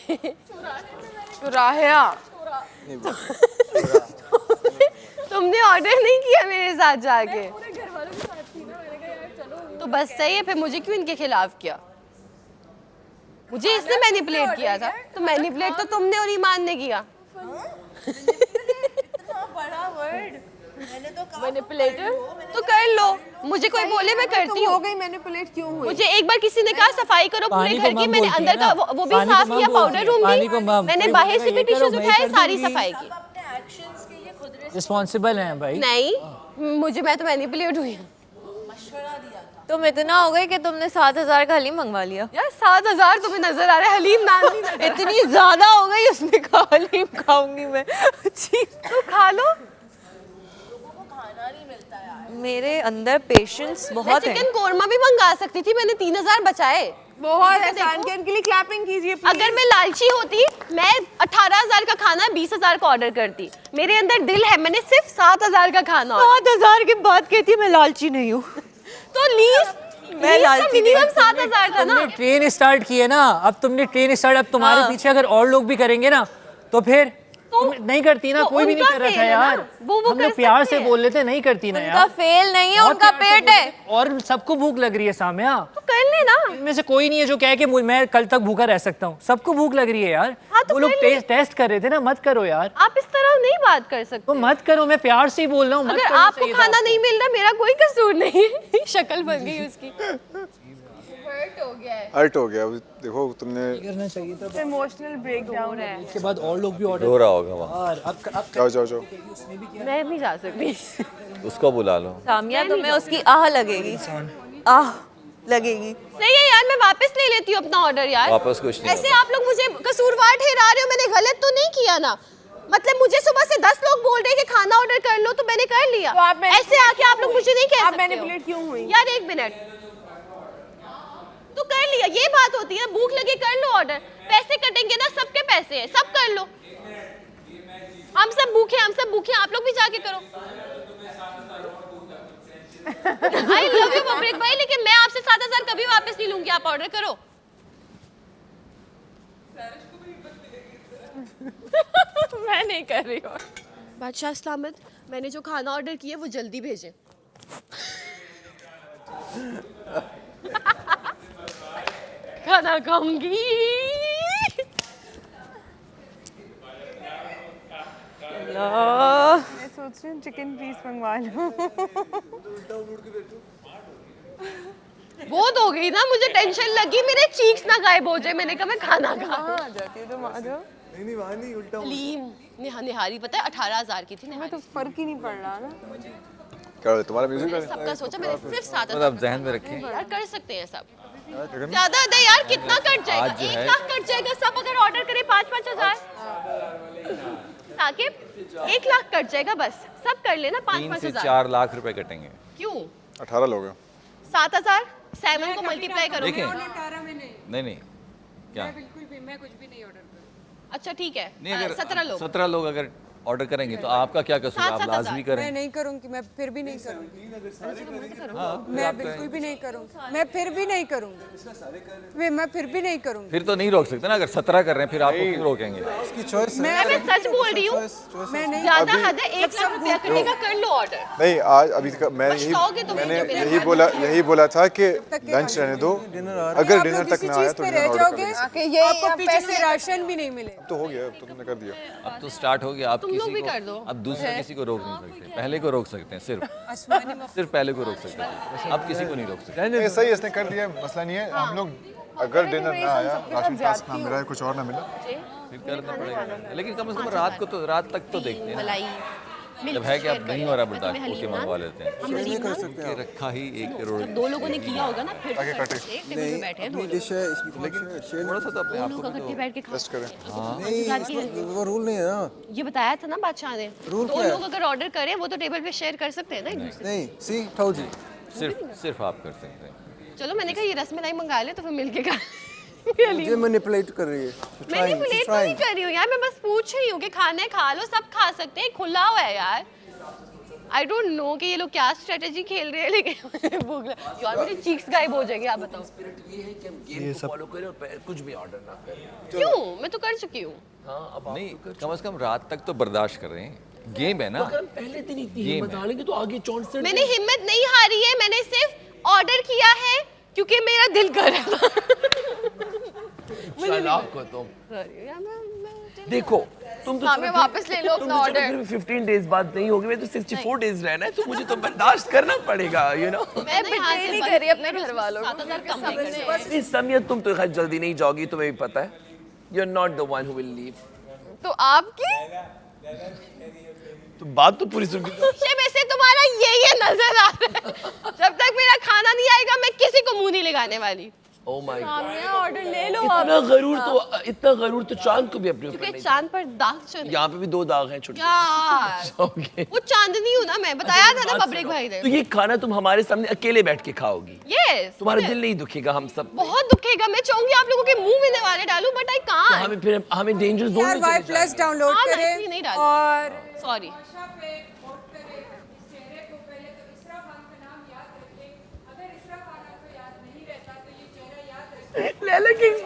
तुमने ऑर्डर नहीं किया मेरे साथ जाके, तो बस सही है। फिर मुझे क्यों इनके खिलाफ किया? मुझे इसने मैनिपुलेट किया था, तो मैनिपुलेट तो तुमने और ईमान ने किया। बड़ा वर्ड मैंने तो कहा मैनिपुलेटर तो कर लो, मुझे कोई बोले मैं करती हूँ। हो गई मैनिपुलेट क्यों हुई? मुझे एक बार किसी ने कहा सफाई करो पूरे घर की, मैंने अंदर का वो भी साफ किया, पाउडर रूम भी, मैंने बाहर से भी टिश्यूज उठाए, सारी सफाई की। रिस्पॉन्सिबल हैं भाई। नहीं मैं तो मैनिपुलेट हुई। तुम इतना हो गए कि तुमने 7,000 का हलीम मंगवा लिया। यार 7,000 तुम्हें नजर आ रहा है, हलीम नान नहीं नजर। इतनी ज्यादा हो गई, उसने कहा हलीम खाऊंगी मैं। तो खा लो। मेरे अंदर पेशेंस बहुत है। चिकन कोरमा भी मंगा सकती थी, मैंने 3,000 बचाए। बहुत एहसान किया, इनके लिए क्लैपिंग कीजिए। अगर मैं लालची होती मैं 18,000 का खाना 20,000 का ऑर्डर करती। मेरे अंदर दिल है, मैंने सिर्फ 7,000 का खाना। 7,000 की बात कहती, मैं लालची नहीं हूँ। तो मैं लालची मिनिमम 7,000 था ना। तुमने ट्रेन स्टार्ट की है ना, अब तुमने ट्रेन स्टार्ट, अब तुम्हारे पीछे अगर और लोग भी करेंगे ना तो फिर तुम नहीं करती ना, कोई भी नहीं कर रहा था यार। हम लोग प्यार से बोल लेते, नहीं करती ना यार। उनका फेल नहीं है, उनका पेट है। और सबको भूख लग रही है साम्या, तो कर लेना। इनमें से कोई नहीं है जो कहे कि मैं कल तक भूखा रह सकता हूँ। सबको भूख लग रही है यार। वो लोग टेस्ट कर रहे थे ना, मत करो यार। आप इस तरह नहीं बात कर सकते। तो मत करो, मैं प्यार से ही बोल रहा हूँ। अगर आपको खाना नहीं मिल रहा, मेरा कोई कसूर नहीं है। शक्ल बन गई उसकी। हर्ट हो गया। देखो तुमने करना चाहिए था। इमोशनल ब्रेकडाउन है। इसके बाद और लोग भी ऑर्डर रो रहा होगा वहाँ। जाओ। मैं नहीं जा सकती। उसको बुला लो। सामिया तुम्हें उसकी आह लगेगी, आह लगेगी। सही है यार, मैं वापस ले लेती हूँ अपना ऑर्डर यार। वापस कुछ नहीं ऐसे आप लोग मुझे कसूरवार ठहरा रहे हो, मैंने गलत तो नहीं किया ना। मतलब मुझे सुबह से 10 लोग बोल रहे हैं कि खाना ऑर्डर कर लो, तो मैंने कर लिया। तो ऐसे आके आप लोग मुझे नहीं कह सकते। मैनिपुलेट क्यों हुई? यार एक मिनट, तो कर लिया, ये बात होती है। भूख लगे कर लो ऑर्डर, पैसे कटेंगे ना, सबके पैसे हैं, सब कर लो। हम सब भूखे, आप लोग भी जाके करो। आई लव यू बबरेक भाई, लेकिन मैं आपसे 7,000 कभी वापस नहीं लूंगी। आप ऑर्डर करो। मैं नहीं कर रही हूँ। बादशाह सलामत, मैंने जो खाना ऑर्डर किया वो जल्दी भेजें। खाना खाऊंगी। मैं सोच रही हूँ चिकन पीस मंगवा लूँ। बहुत हो गई ना, मुझे टेंशन लगी मेरे चीक्स ना गायब हो जाए। मैंने कहा मैं खाना खा। आ जाती है तुम, आ जाओ। नहीं वहाँ नहीं, उल्टा हलीम निहारी पता है 18,000 की थी। हमें तो फर्क ही नहीं पड़ रहा ना। क्या तुम्हारा म्यूजिक मैंने सबका सोचा, मैंने सिर्फ 7,000। मतलब जहन में रखें यार कर सकते हैं सब। ज्यादा दे यार, कितना कट जाएगा? 1 लाख कट जाएगा सब अगर ऑर्डर करें 5-5 हजार। साकिब 1 लाख कट जाएगा, बस सब कर लेना 5-5 3 से हजार। 4 लाख रुपए कटेंगे। क्यों? 18 लोग हैं। 7,000 7 को मल्टीप्लाई करोगे। देखें नहीं क्या बिल्कुल भी मैं कुछ भी नहीं ऑर्डर करूँ। अच्छा ठीक है, नहीं, अगर 17 लोग अगर ऑर्डर करेंगे तो आपका क्या कसूर, आप लाजमी मैं करें। नहीं करूँगी, मैं फिर भी नहीं करूँगी, हाँ, फिर मैं आप बिल्कुल करें। भी नहीं करूँगी, मैं फिर भी नहीं करूँगी, मैं फिर भी नहीं करूँगी। फिर तो नहीं रोक सकते ना, अगर 17 कर रहे हैं फिर आपको क्यों रोकेंगे। उसकी चॉइस मैं सच बोल रही हूँ, मैं नहीं ज्यादा हद है 1 लाख रुपया करने का कर लो ऑर्डर। नहीं आज अभी तक मैंने यही बोला था कि लंच रहने दो, अगर डिनर तक ना आया तो डिनर ऑर्डर कर लेंगे। आपको पीछे से राशन भी नहीं मिले। अब तो हो गया, अब तो तुमने कर दिया। अब तो स्टार्ट हो गया, आप तुम लोग किसी भी को कर दो। अब दूसरे किसी को रोक नहीं सकते, पहले को रोक सकते हैं सिर्फ पहले को रोक सकते हैं, अब किसी को नहीं रोक सकते। नहीं सही है, इसने कर दिया, मसला नहीं है। हम लोग अगर डिनर ना आया, राशन टास्क ना मिला, कुछ और ना मिला, फिर करना पड़ेगा, लेकिन कम से कम रात तक तो देखते हैं मलाई ना। जब है कि आप नहीं हो रहा बर्दाश्त, ओके मंगवा लेते हैं। कर सकते हैं रखा ही 1 करोड़। दो लोगों ने किया होगा ना, फिर आगे काटे। एक टेबल पे बैठे हैं दो अपनी डिश है, इसकी थोड़ा सा तो अपने आप लोग को भी इकट्ठे तो बैठ के खा टेस्ट करें। नहीं, वो रूल नहीं है ना। ये बताया था ना बादशाह ने, रूल दो क्या है? लोग अगर ऑर्डर करें वो तो टेबल पे शेयर कर सकते हैं ना एक दूसरे नहीं सी टोल्ड यू। सिर्फ आप कर सकते हैं। चलो मैंने कहा ये रसमलाई मंगा ले तो फिर मिलके खा मुझे मैनिपुलेट कर रही है। मैनिपुलेट तो नहीं कर रही हूँ यार, मैं बस पूछ रही हूँ कि खाना है खा लो, सब खा सकते हैं, खुला हुआ है यार। आई डोंट नो कि ये लोग क्या स्ट्रेटेजी खेल रहे हैं, लेकिन भूख लगा यार, मेरे चीक्स गायब हो जाएंगे। आप बताओ ये है कि हम गेम को फॉलो करें और कुछ भी ऑर्डर ना करें। क्यों, मैं तो कर चुकी हूँ। हाँ अब नहीं, कम से कम रात तक तो बर्दाश्त कर रहे हैं, गेम है ना। अगर हम पहले दिन इतनी गेम हिम्मत हारेंगे तो आगे 64 मैंने हिम्मत नहीं हारी है, मैंने सिर्फ ऑर्डर किया है क्योंकि मेरा दिल कर रहा था। चालाक हो तुम। Sorry, यार, देखो तुम तो हमें वापस ले लो अपना ऑर्डर। 15 डेज बाद नहीं होगी, मैं तो 64 डेज रहना है, तो मुझे तो बर्दाश्त करना पड़ेगा, यू नो। मैं बिट्रे नहीं कर रही अपने घर वालों को। इस समय तुम तो खैर जल्दी नहीं जाओगी, तुम्हें भी पता है। You are not the one who will leave. तो आपकी तो बात तो पूरी सुन के में से तुम्हारा ये नजर आ रहा है, जब तक मेरा खाना नहीं आएगा मैं किसी को मुंह नहीं लगाने वाली। ओह माय गॉड, ऑर्डर ले लो। इतना गरूर तो चांद को भी अपने ऊपर क्योंकि नहीं। चांद पर दाग चढ़े। यहाँ पे भी 2 दाग हैं छोटे यार छोटे। वो चांदनी हूँ ना मैं, बताया था ना पब्लिक भाई ने। तो ये खाना तुम हमारे सामने अकेले बैठ के खाओगी, यस तुम्हारा दिल नहीं दुखेगा? हम सब बहुत दुखेगा, मैं चाहूंगी आप लोगों के मुंह में निवाले डालूं, बट आई तो कांट। हमें डेंजर जोन में वाई चले प्लस जाएंगे। डाउनलोड हाँ, करें नहीं डाल और सॉरी। लैला किंग्स